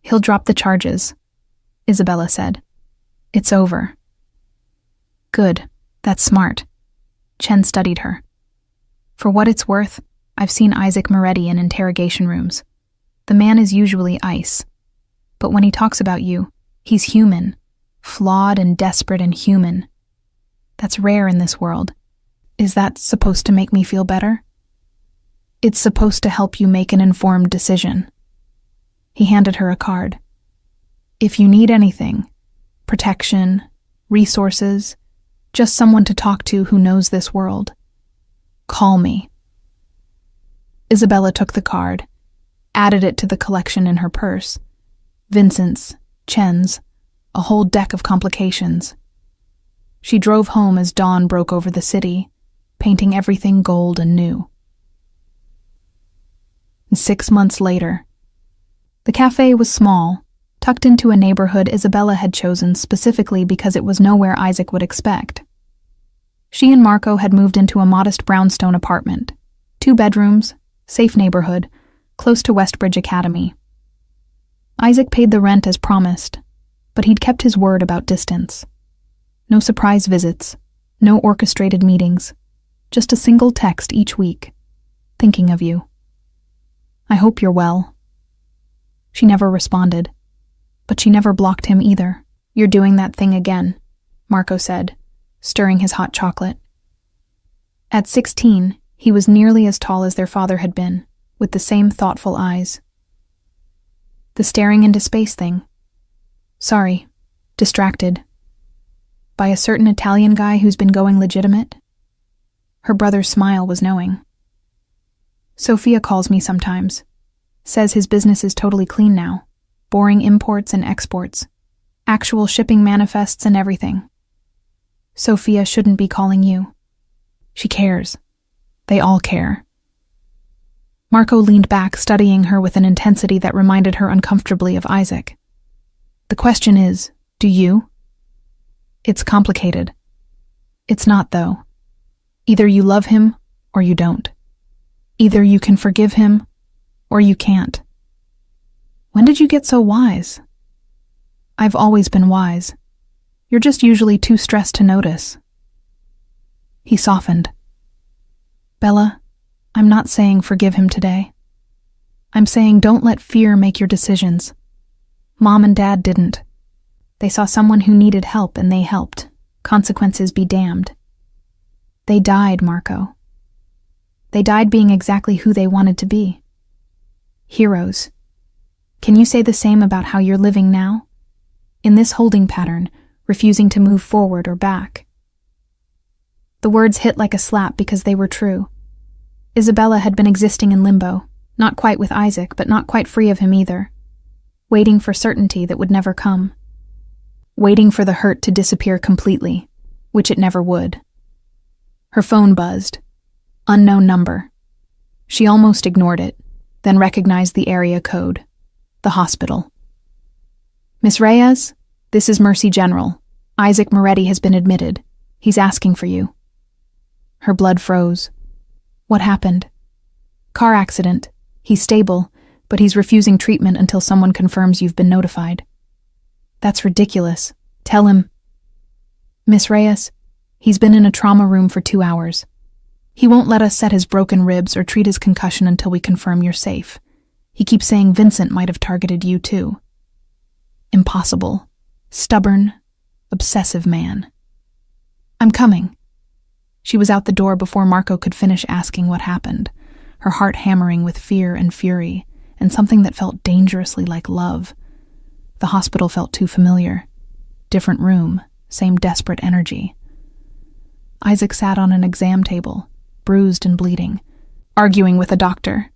He'll drop the charges, Isabella said. It's over. Good, that's smart. Chen studied her. For what it's worth, I've seen Isaac Moretti in interrogation rooms. The man is usually ice. But when he talks about you, he's human, flawed and desperate and human. That's rare in this world. Is that supposed to make me feel better? It's supposed to help you make an informed decision. He handed her a card. If you need anything, protection, resources, just someone to talk to who knows this world, call me. Isabella took the card, added it to the collection in her purse. Vincent's, Chen's, a whole deck of complications. She drove home as dawn broke over the city, painting everything gold and new. 6 months later. The cafe was small, tucked into a neighborhood Isabella had chosen specifically because it was nowhere Isaac would expect. She and Marco had moved into a modest brownstone apartment, 2 bedrooms, safe neighborhood, close to Westbridge Academy. Isaac paid the rent as promised, but he'd kept his word about distance. No surprise visits, no orchestrated meetings, just a single text each week, thinking of you. I hope you're well. She never responded, but she never blocked him either. You're doing that thing again, Marco said, stirring his hot chocolate. At 16, he was nearly as tall as their father had been, with the same thoughtful eyes. The staring into space thing. Sorry, distracted. By a certain Italian guy who's been going legitimate? Her brother's smile was knowing. Sophia calls me sometimes. Says his business is totally clean now. Boring imports and exports. Actual shipping manifests and everything. Sophia shouldn't be calling you. She cares. They all care. Marco leaned back, studying her with an intensity that reminded her uncomfortably of Isaac. The question is, do you? It's complicated. It's not, though. Either you love him or you don't. Either you can forgive him or you can't. When did you get so wise? I've always been wise. You're just usually too stressed to notice. He softened. Bella, I'm not saying forgive him today. I'm saying don't let fear make your decisions. Mom and Dad didn't. They saw someone who needed help and they helped. Consequences be damned. They died, Marco. They died being exactly who they wanted to be. Heroes. Can you say the same about how you're living now? In this holding pattern, refusing to move forward or back. The words hit like a slap because they were true. Isabella had been existing in limbo, not quite with Isaac, but not quite free of him either. Waiting for certainty that would never come. Waiting for the hurt to disappear completely, which it never would. Her phone buzzed. Unknown number. She almost ignored it, then recognized the area code. The hospital. Miss Reyes, this is Mercy General. Isaac Moretti has been admitted. He's asking for you. Her blood froze. What happened? Car accident. He's stable, but he's refusing treatment until someone confirms you've been notified. That's ridiculous. Tell him. Miss Reyes, he's been in a trauma room for 2 hours. He won't let us set his broken ribs or treat his concussion until we confirm you're safe. He keeps saying Vincent might have targeted you too. Impossible. Stubborn. Obsessive man. I'm coming. She was out the door before Marco could finish asking what happened, her heart hammering with fear and fury, and something that felt dangerously like love. The hospital felt too familiar. Different room, same desperate energy. Isaac sat on an exam table, bruised and bleeding, arguing with a doctor.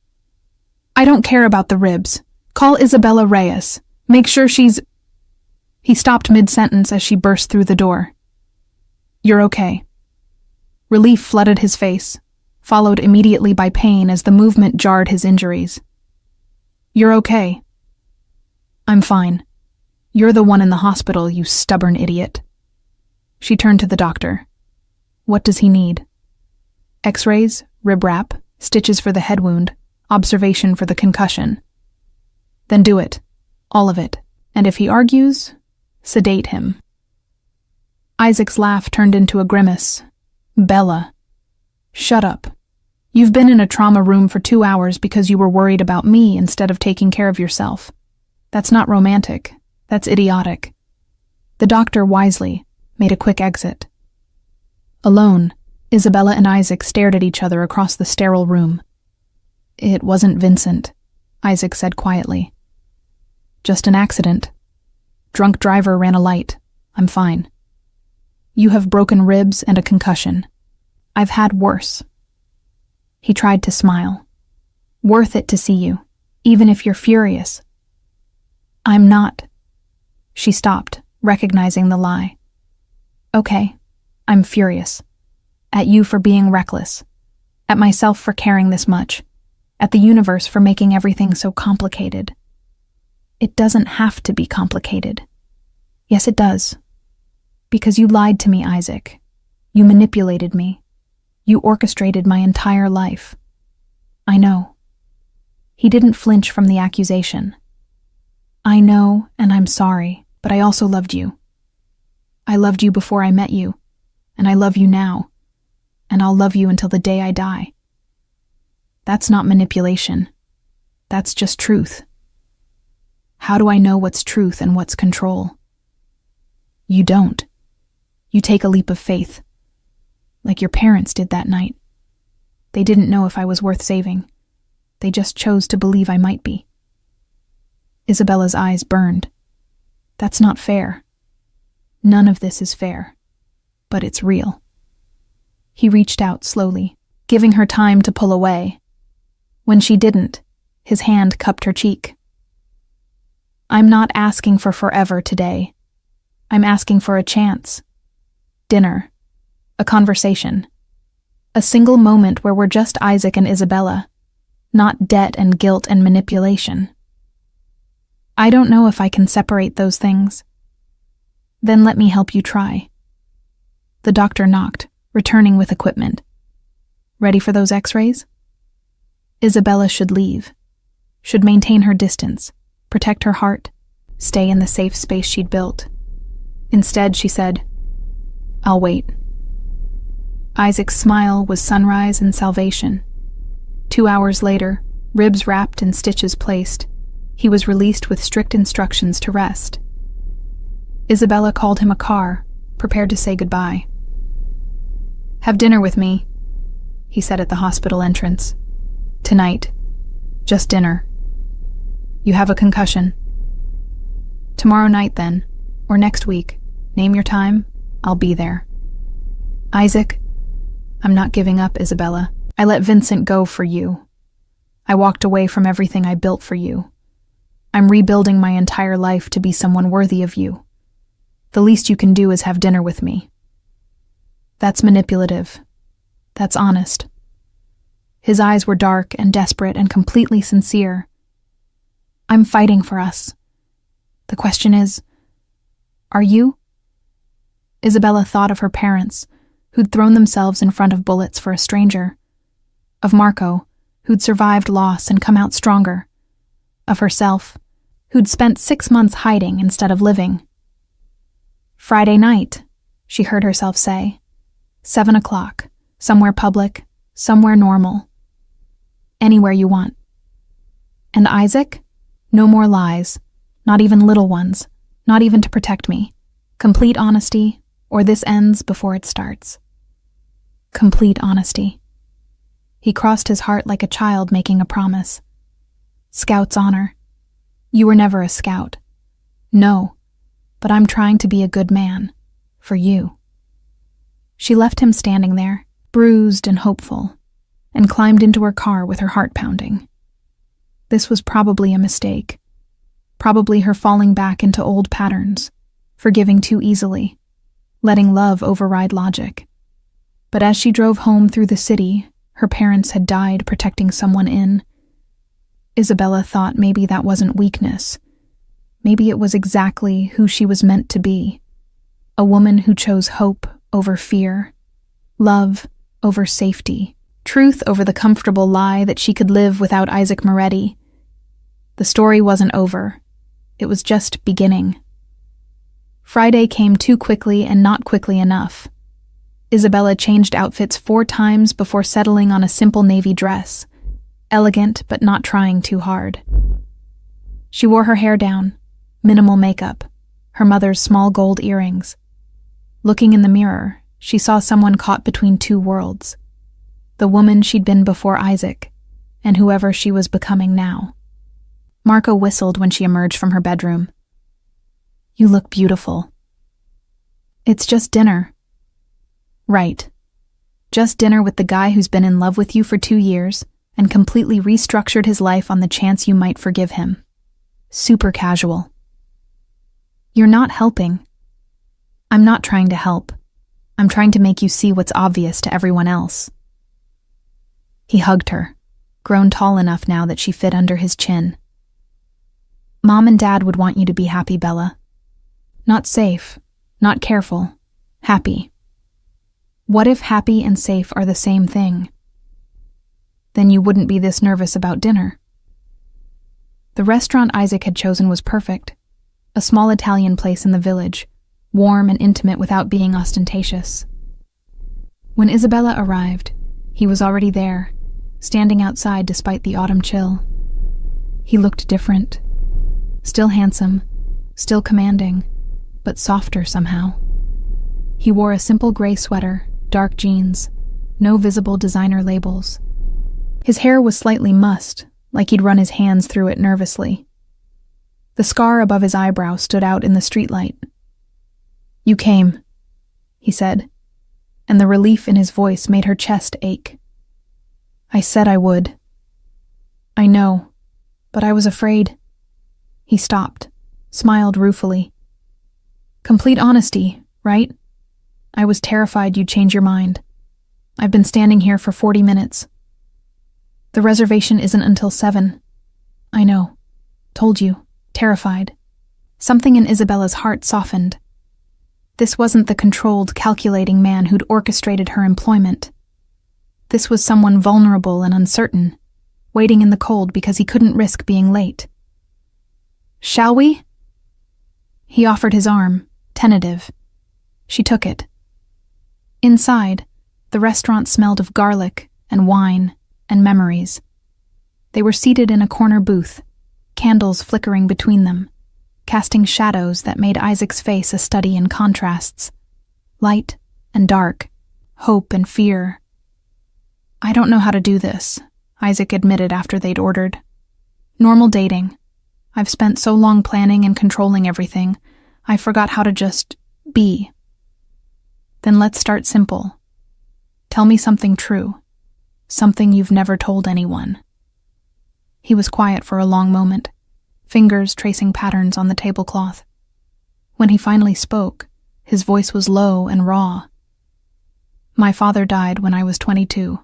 I don't care about the ribs. Call Isabella Reyes. Make sure she's... He stopped mid-sentence as she burst through the door. You're okay. Relief flooded his face, followed immediately by pain as the movement jarred his injuries. You're okay. I'm fine. You're the one in the hospital, you stubborn idiot. She turned to the doctor. What does he need? X-rays, rib wrap, stitches for the head wound, observation for the concussion. Then do it. All of it. And if he argues, sedate him. Isaac's laugh turned into a grimace. Bella. Shut up. You've been in a trauma room for 2 hours because you were worried about me instead of taking care of yourself. That's not romantic. That's idiotic. The doctor wisely made a quick exit. Alone, Isabella and Isaac stared at each other across the sterile room. It wasn't Vincent, Isaac said quietly. Just an accident. Drunk driver ran a light. I'm fine. You have broken ribs and a concussion. I've had worse. He tried to smile. Worth it to see you, even if you're furious. I'm not. She stopped, recognizing the lie. Okay, I'm furious. At you for being reckless. At myself for caring this much. At the universe for making everything so complicated. It doesn't have to be complicated. Yes, it does. Because you lied to me, Isaac. You manipulated me. You orchestrated my entire life. I know. He didn't flinch from the accusation. I know, and I'm sorry, but I also loved you. I loved you before I met you, and I love you now, and I'll love you until the day I die. That's not manipulation. That's just truth. How do I know what's truth and what's control? You don't. You take a leap of faith. Like your parents did that night. They didn't know if I was worth saving. They just chose to believe I might be. Isabella's eyes burned. That's not fair. None of this is fair. But it's real. He reached out slowly, giving her time to pull away. When she didn't, his hand cupped her cheek. I'm not asking for forever today. I'm asking for a chance. Dinner. A conversation. A single moment where we're just Isaac and Isabella, not debt and guilt and manipulation. I don't know if I can separate those things. Then let me help you try. The doctor knocked, returning with equipment. Ready for those x-rays? Isabella should leave. Should maintain her distance. protect her heart, stay in the safe space she'd built. Instead, she said, "I'll wait." Isaac's smile was sunrise and salvation. 2 hours later, ribs wrapped and stitches placed, he was released with strict instructions to rest. Isabella called him a car, prepared to say goodbye. "Have dinner with me," he said at the hospital entrance. "Tonight. Just dinner. You have a concussion. Tomorrow night, then, or next week. Name your time. I'll be there." "Isaac, I'm not giving up, Isabella. I let Vincent go for you. I walked away from everything I built for you. I'm rebuilding my entire life to be someone worthy of you. The least you can do is have dinner with me." That's manipulative. That's honest. His eyes were dark and desperate and completely sincere. "I'm fighting for us. The question is, are you?" Isabella thought of her parents, who'd thrown themselves in front of bullets for a stranger. Of Marco, who'd survived loss and come out stronger. Of herself, who'd spent 6 months hiding instead of living. "Friday night," she heard herself say. 7 o'clock, somewhere public, somewhere normal. Anywhere you want. And Isaac? No more lies, not even little ones, not even to protect me. Complete honesty, or this ends before it starts. Complete honesty. He crossed his heart like a child making a promise. Scout's honor. You were never a scout. No, but I'm trying to be a good man. For you. She left him standing there, bruised and hopeful, and climbed into her car with her heart pounding. This was probably a mistake. Probably her falling back into old patterns, forgiving too easily, letting love override logic. But as she drove home through the city, her parents had died protecting someone in. Isabella thought maybe that wasn't weakness. Maybe it was exactly who she was meant to be. A woman who chose hope over fear, love over safety, truth over the comfortable lie that she could live without Isaac Moretti. The story wasn't over. It was just beginning. Friday came too quickly and not quickly enough. Isabella changed outfits 4 times before settling on a simple navy dress, elegant but not trying too hard. She wore her hair down, minimal makeup, her mother's small gold earrings. Looking in the mirror, she saw someone caught between 2 worlds. The woman she'd been before Isaac, and whoever she was becoming now. Marco whistled when she emerged from her bedroom. "You look beautiful." "It's just dinner." "Right. Just dinner with the guy who's been in love with you for 2 years and completely restructured his life on the chance you might forgive him. Super casual." "You're not helping." "I'm not trying to help. I'm trying to make you see what's obvious to everyone else." He hugged her, grown tall enough now that she fit under his chin. "Mom and Dad would want you to be happy, Bella. Not safe, not careful, happy. What if happy and safe are the same thing? Then you wouldn't be this nervous about dinner." The restaurant Isaac had chosen was perfect. A small Italian place in the village, warm and intimate without being ostentatious. When Isabella arrived, he was already there, standing outside despite the autumn chill. He looked different. Still handsome, still commanding, but softer somehow. He wore a simple gray sweater, dark jeans, no visible designer labels. His hair was slightly mussed, like he'd run his hands through it nervously. The scar above his eyebrow stood out in the streetlight. "You came," he said, and the relief in his voice made her chest ache. "I said I would." "I know, but I was afraid." He stopped, smiled ruefully. "Complete honesty, right? I was terrified you'd change your mind. I've been standing here for 40 minutes. The reservation isn't until 7. I know. Told you. Terrified." Something in Isabella's heart softened. This wasn't the controlled, calculating man who'd orchestrated her employment. This was someone vulnerable and uncertain, waiting in the cold because he couldn't risk being late. Shall we? He offered his arm, tentative. She took it. Inside, the restaurant smelled of garlic and wine and memories. They were seated in a corner booth, candles flickering between them, casting shadows that made Isaac's face a study in contrasts. Light and dark, hope and fear. I don't know how to do this, Isaac admitted after they'd ordered. Normal dating. I've spent so long planning and controlling everything, I forgot how to just be. Then let's start simple. Tell me something true. Something you've never told anyone. He was quiet for a long moment, fingers tracing patterns on the tablecloth. When he finally spoke, his voice was low and raw. My father died when I was 22.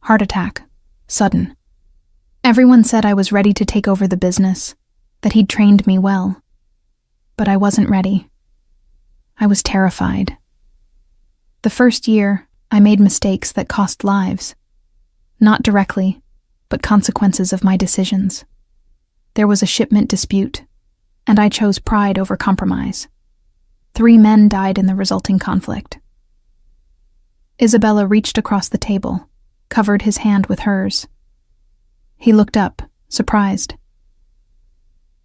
Heart attack. Sudden. Everyone said I was ready to take over the business, that he'd trained me well. But I wasn't ready. I was terrified. The first year, I made mistakes that cost lives. Not directly, but consequences of my decisions. There was a shipment dispute, and I chose pride over compromise. 3 men died in the resulting conflict. Isabella reached across the table, covered his hand with hers. He looked up, surprised.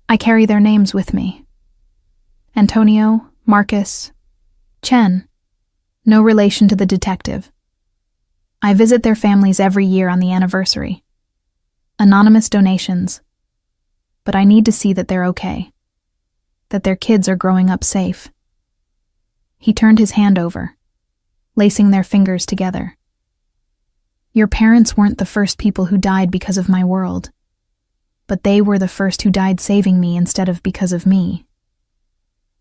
I carry their names with me. Antonio, Marcus, Chen. No relation to the detective. I visit their families every year on the anniversary. Anonymous donations. But I need to see that they're okay. That their kids are growing up safe. He turned his hand over, lacing their fingers together. Your parents weren't the first people who died because of my world, but they were the first who died saving me instead of because of me.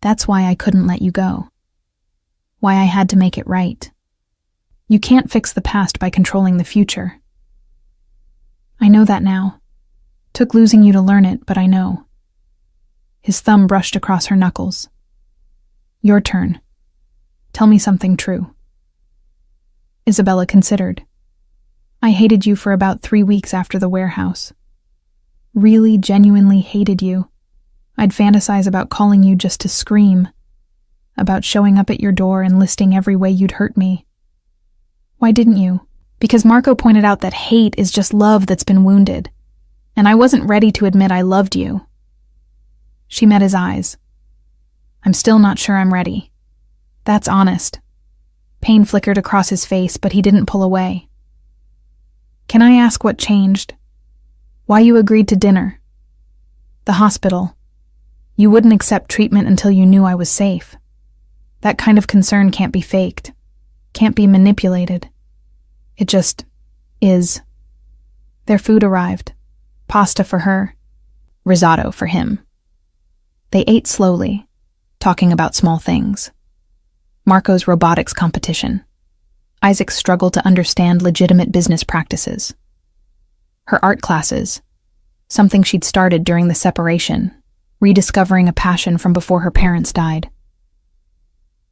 That's why I couldn't let you go. Why I had to make it right. You can't fix the past by controlling the future. I know that now. Took losing you to learn it, but I know. His thumb brushed across her knuckles. Your turn. Tell me something true. Isabella considered. I hated you for about 3 weeks after the warehouse. Really, genuinely hated you. I'd fantasize about calling you just to scream. About showing up at your door and listing every way you'd hurt me. Why didn't you? Because Marco pointed out that hate is just love that's been wounded. And I wasn't ready to admit I loved you. She met his eyes. I'm still not sure I'm ready. That's honest. Pain flickered across his face, but he didn't pull away. Can I ask what changed? Why you agreed to dinner? The hospital. You wouldn't accept treatment until you knew I was safe. That kind of concern can't be faked. Can't be manipulated. It just is. Their food arrived. Pasta for her. Risotto for him. They ate slowly, talking about small things. Marco's robotics competition. Isaac's struggle to understand legitimate business practices. Her art classes. Something she'd started during the separation, rediscovering a passion from before her parents died.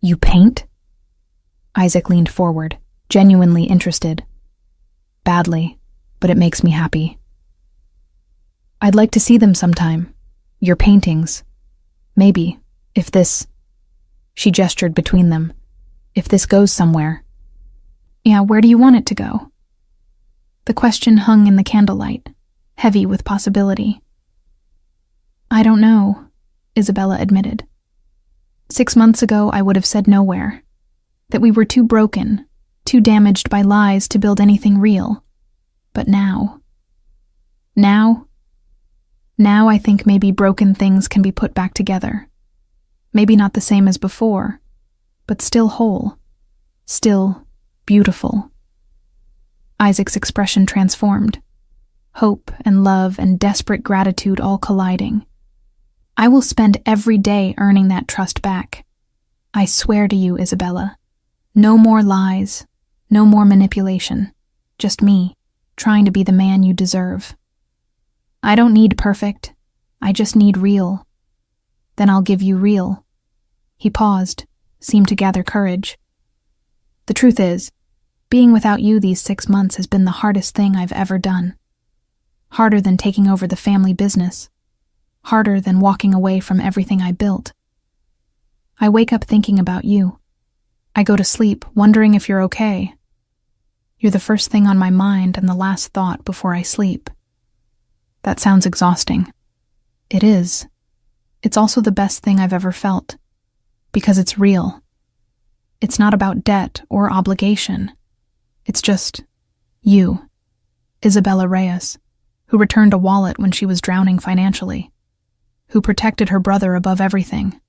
You paint? Isaac leaned forward, genuinely interested. Badly, but it makes me happy. I'd like to see them sometime. Your paintings. Maybe, if this... She gestured between them. If this goes somewhere. Yeah, where do you want it to go? The question hung in the candlelight, heavy with possibility. I don't know, Isabella admitted. 6 months ago, I would have said nowhere. That we were too broken, too damaged by lies to build anything real. But now... Now I think maybe broken things can be put back together. Maybe not the same as before, but still whole. Still beautiful. Isaac's expression transformed. Hope and love and desperate gratitude all colliding. I will spend every day earning that trust back. I swear to you, Isabella. No more lies. No more manipulation. Just me, trying to be the man you deserve. I don't need perfect. I just need real. Then I'll give you real. He paused, seemed to gather courage. The truth is, being without you these 6 months has been the hardest thing I've ever done. Harder than taking over the family business. harder than walking away from everything I built. I wake up thinking about you. I go to sleep wondering if you're okay. You're the first thing on my mind and the last thought before I sleep. That sounds exhausting. It is. It's also the best thing I've ever felt. Because it's real. It's not about debt or obligation. It's just you, Isabella Reyes, who returned a wallet when she was drowning financially, who protected her brother above everything,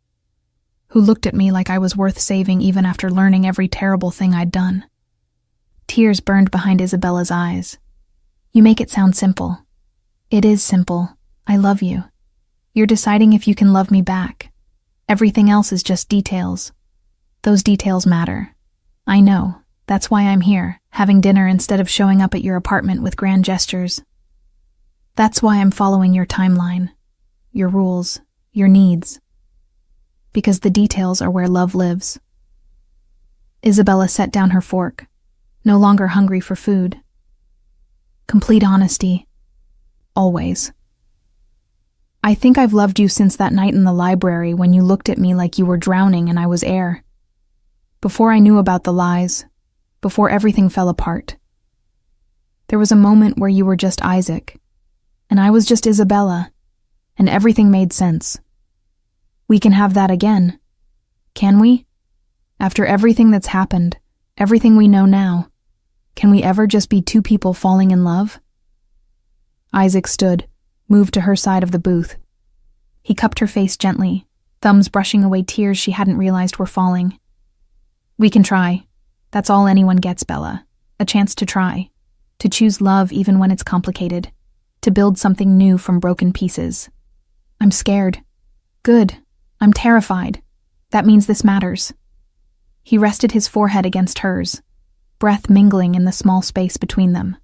who looked at me like I was worth saving even after learning every terrible thing I'd done. Tears burned behind Isabella's eyes. You make it sound simple. It is simple. I love you. You're deciding if you can love me back. Everything else is just details. Those details matter. I know. That's why I'm here, having dinner instead of showing up at your apartment with grand gestures. That's why I'm following your timeline, your rules, your needs. Because the details are where love lives. Isabella set down her fork, no longer hungry for food. Complete honesty. Always. I think I've loved you since that night in the library when you looked at me like you were drowning and I was air. Before I knew about the lies, before everything fell apart. There was a moment where you were just Isaac, and I was just Isabella, and everything made sense. We can have that again, can we? After everything that's happened, everything we know now, can we ever just be two people falling in love? Isaac stood, moved to her side of the booth. He cupped her face gently, thumbs brushing away tears she hadn't realized were falling. We can try. That's all anyone gets, Bella. A chance to try. To choose love even when it's complicated. To build something new from broken pieces. I'm scared. Good. I'm terrified. That means this matters. He rested his forehead against hers, breath mingling in the small space between them.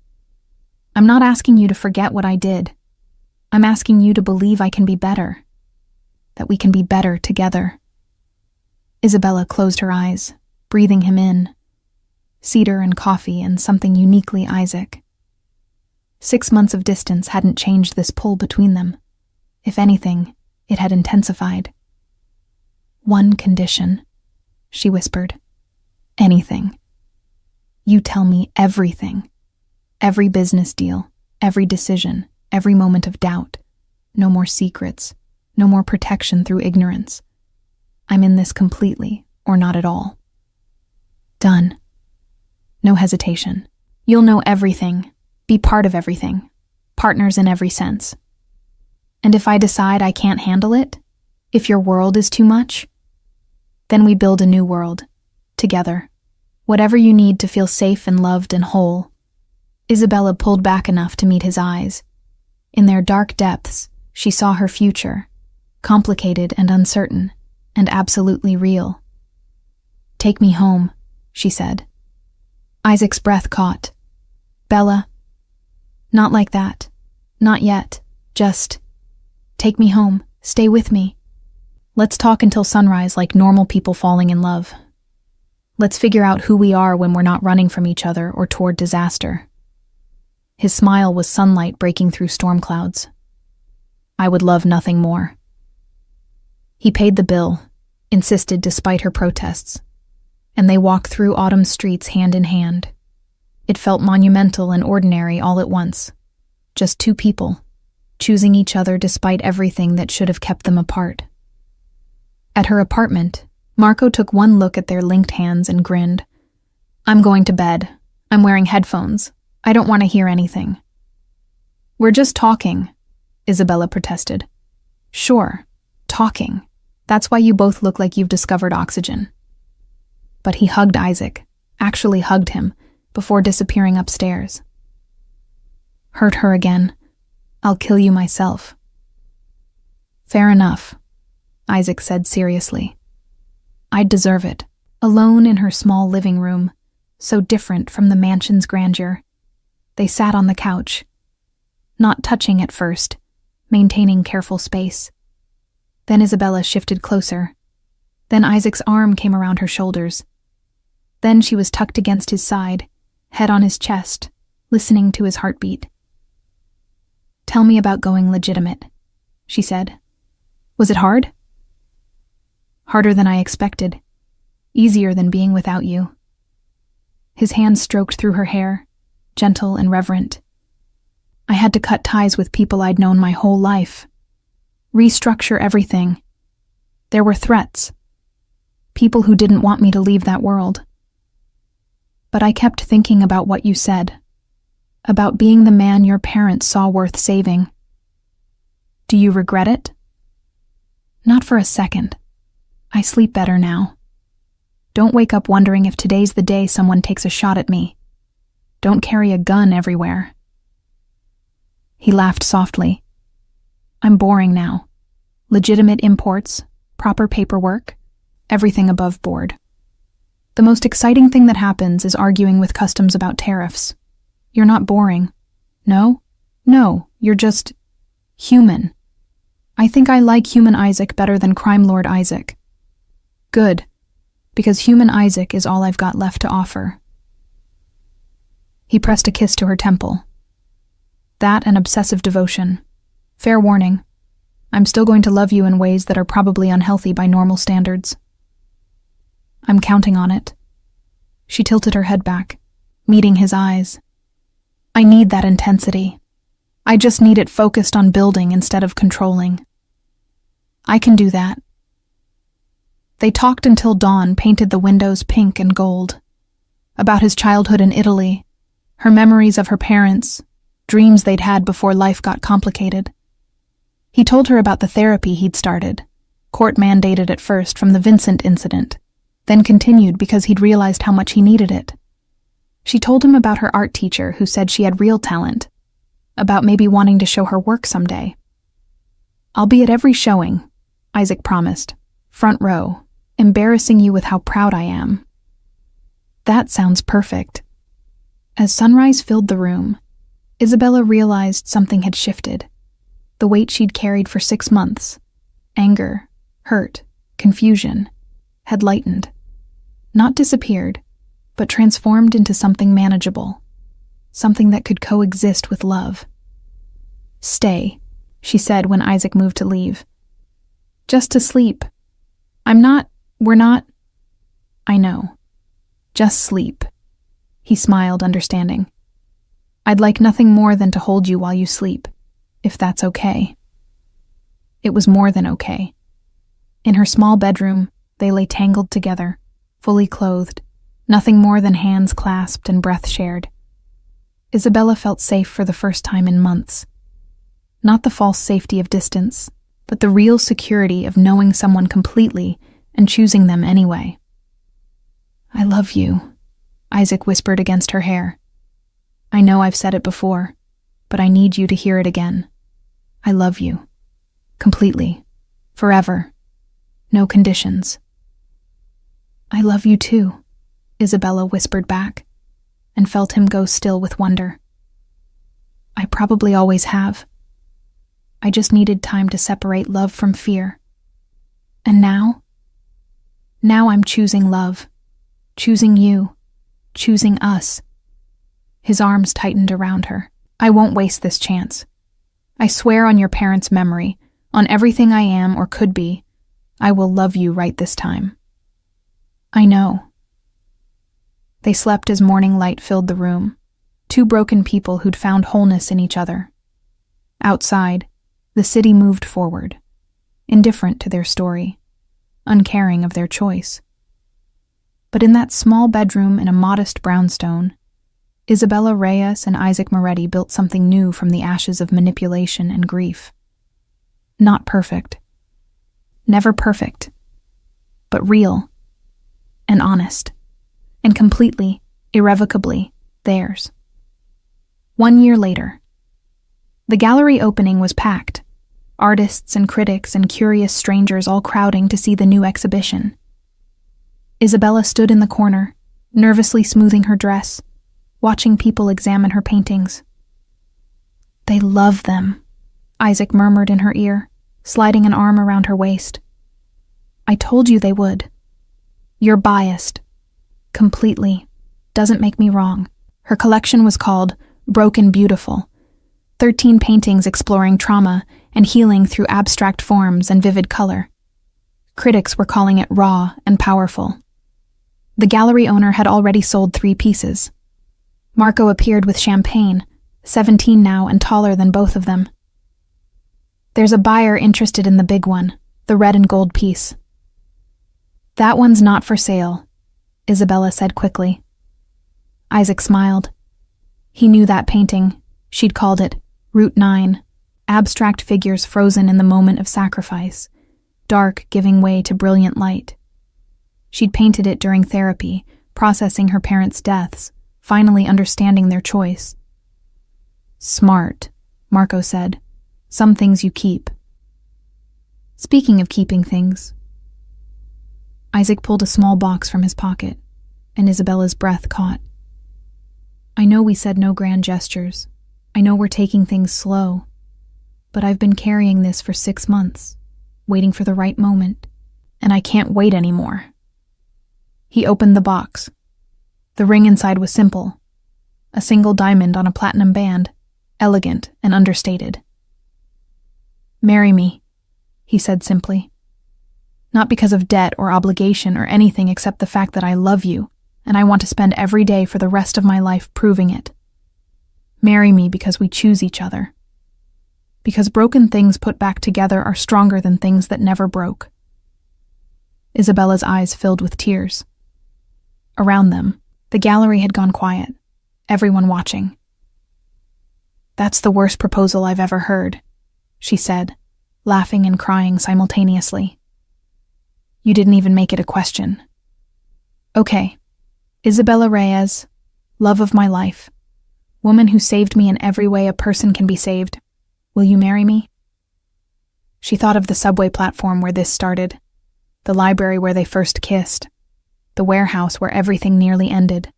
I'm not asking you to forget what I did. I'm asking you to believe I can be better. That we can be better together. Isabella closed her eyes, breathing him in. Cedar and coffee and something uniquely Isaac. 6 months of distance hadn't changed this pull between them. If anything, it had intensified. One condition, she whispered. Anything. You tell me everything. Every business deal, every decision, every moment of doubt. No more secrets, no more protection through ignorance. I'm in this completely, or not at all. Done. No hesitation. You'll know everything, be part of everything, partners in every sense. And if I decide I can't handle it, if your world is too much, then we build a new world, together. Whatever you need to feel safe and loved and whole. Isabella pulled back enough to meet his eyes. In their dark depths, she saw her future, complicated and uncertain, and absolutely real. Take me home, she said. Isaac's breath caught. Bella, not like that. Not yet. Just take me home. Stay with me. Let's talk until sunrise like normal people falling in love. Let's figure out who we are when we're not running from each other or toward disaster. His smile was sunlight breaking through storm clouds. I would love nothing more. He paid the bill, insisted despite her protests, and they walked through autumn streets hand in hand. It felt monumental and ordinary all at once. Just two people, choosing each other despite everything that should have kept them apart. At her apartment, Marco took one look at their linked hands and grinned. I'm going to bed. I'm wearing headphones. I don't want to hear anything. We're just talking, Isabella protested. Sure, talking. That's why you both look like you've discovered oxygen. But he hugged Isaac, actually hugged him, before disappearing upstairs. Hurt her again. I'll kill you myself. Fair enough, Isaac said seriously. I'd deserve it. Alone in her small living room, so different from the mansion's grandeur. They sat on the couch, not touching at first, maintaining careful space. Then Isabella shifted closer. Then Isaac's arm came around her shoulders. Then she was tucked against his side, head on his chest, listening to his heartbeat. Tell me about going legitimate, she said, Was it hard? Harder than I expected. Easier than being without you. His hand stroked through her hair, gentle and reverent. I had to cut ties with people I'd known my whole life. Restructure everything. There were threats. People who didn't want me to leave that world. But I kept thinking about what you said. About being the man your parents saw worth saving. Do you regret it? Not for a second. I sleep better now. Don't wake up wondering if today's the day someone takes a shot at me. Don't carry a gun everywhere. He laughed softly. I'm boring now. Legitimate imports, proper paperwork, everything above board. The most exciting thing that happens is arguing with customs about tariffs. You're not boring. No, you're just human. I think I like human Isaac better than crime lord Isaac. Good, because human Isaac is all I've got left to offer. He pressed a kiss to her temple. That and obsessive devotion. Fair warning. I'm still going to love you in ways that are probably unhealthy by normal standards. I'm counting on it. She tilted her head back, meeting his eyes. I need that intensity. I just need it focused on building instead of controlling. I can do that. They talked until dawn painted the windows pink and gold. About his childhood in Italy, her memories of her parents, dreams they'd had before life got complicated. He told her about the therapy he'd started, court-mandated at first from the Vincent incident, then continued because he'd realized how much he needed it. She told him about her art teacher who said she had real talent, about maybe wanting to show her work someday. I'll be at every showing, Isaac promised, front row, embarrassing you with how proud I am. That sounds perfect. As sunrise filled the room, Isabella realized something had shifted. The weight she'd carried for 6 months, anger, hurt, confusion, had lightened. Not disappeared, but transformed into something manageable, something that could coexist with love. Stay, she said when Isaac moved to leave. Just to sleep. We're not. I know. Just sleep. He smiled, understanding. I'd like nothing more than to hold you while you sleep, if that's okay. It was more than okay. In her small bedroom, they lay tangled together, fully clothed, nothing more than hands clasped and breath shared. Isabella felt safe for the first time in months. Not the false safety of distance, but the real security of knowing someone completely and choosing them anyway. I love you, Isaac whispered against her hair. I know I've said it before, but I need you to hear it again. I love you. Completely. Forever. No conditions. I love you too, Isabella whispered back, and felt him go still with wonder. I probably always have. I just needed time to separate love from fear. And now? Now I'm choosing love. Choosing you. Choosing us. His arms tightened around her. I won't waste this chance. I swear on your parents' memory, on everything I am or could be, I will love you right this time. I know. They slept as morning light filled the room, two broken people who'd found wholeness in each other. Outside, the city moved forward, indifferent to their story, uncaring of their choice. But in that small bedroom in a modest brownstone, Isabella Reyes and Isaac Moretti built something new from the ashes of manipulation and grief. Not perfect. Never perfect. But real. And honest. And completely, irrevocably, theirs. 1 year later. The gallery opening was packed. Artists and critics and curious strangers all crowding to see the new exhibition. Isabella stood in the corner, nervously smoothing her dress, watching people examine her paintings. They love them, Isaac murmured in her ear, sliding an arm around her waist. I told you they would. You're biased. Completely. Doesn't make me wrong. Her collection was called Broken Beautiful, 13 paintings exploring trauma and healing through abstract forms and vivid color. Critics were calling it raw and powerful. The gallery owner had already sold 3 pieces. Marco appeared with champagne, 17 now and taller than both of them. There's a buyer interested in the big one, the red and gold piece. That one's not for sale, Isabella said quickly. Isaac smiled. He knew that painting. She'd called it Route 9, abstract figures frozen in the moment of sacrifice, dark giving way to brilliant light. She'd painted it during therapy, processing her parents' deaths, finally understanding their choice. Smart, Marco said. Some things you keep. Speaking of keeping things, Isaac pulled a small box from his pocket, and Isabella's breath caught. I know we said no grand gestures. I know we're taking things slow. But I've been carrying this for 6 months, waiting for the right moment, and I can't wait anymore. He opened the box. The ring inside was simple. A single diamond on a platinum band, elegant and understated. Marry me, he said simply. Not because of debt or obligation or anything except the fact that I love you, and I want to spend every day for the rest of my life proving it. Marry me because we choose each other. Because broken things put back together are stronger than things that never broke. Isabella's eyes filled with tears. Around them, the gallery had gone quiet, everyone watching. That's the worst proposal I've ever heard, she said, laughing and crying simultaneously. You didn't even make it a question. Okay, Isabella Reyes, love of my life, woman who saved me in every way a person can be saved. Will you marry me? She thought of the subway platform where this started, the library where they first kissed, the warehouse where everything nearly ended.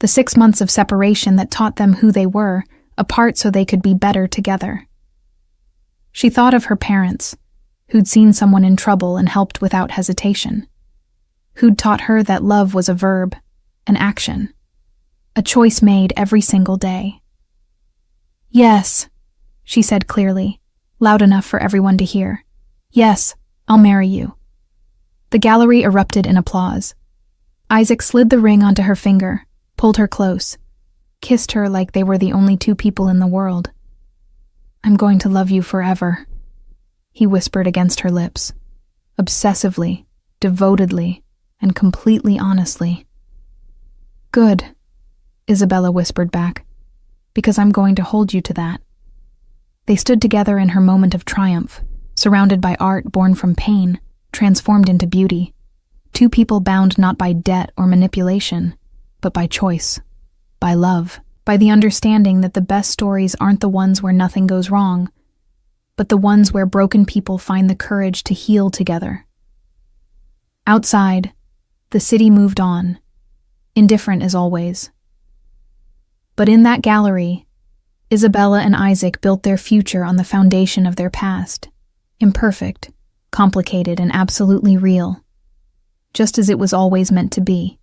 The 6 months of separation that taught them who they were, apart so they could be better together. She thought of her parents, who'd seen someone in trouble and helped without hesitation, who'd taught her that love was a verb, an action, a choice made every single day. Yes, she said clearly, loud enough for everyone to hear. Yes, I'll marry you. The gallery erupted in applause. Isaac slid the ring onto her finger, pulled her close, kissed her like they were the only 2 people in the world. I'm going to love you forever, he whispered against her lips, obsessively, devotedly, and completely honestly. Good, Isabella whispered back, because I'm going to hold you to that. They stood together in her moment of triumph, surrounded by art born from pain, transformed into beauty. 2 people bound not by debt or manipulation, but by choice, by love, by the understanding that the best stories aren't the ones where nothing goes wrong, but the ones where broken people find the courage to heal together. Outside, the city moved on, indifferent as always. But in that gallery, Isabella and Isaac built their future on the foundation of their past, imperfect, complicated, and absolutely real, just as it was always meant to be.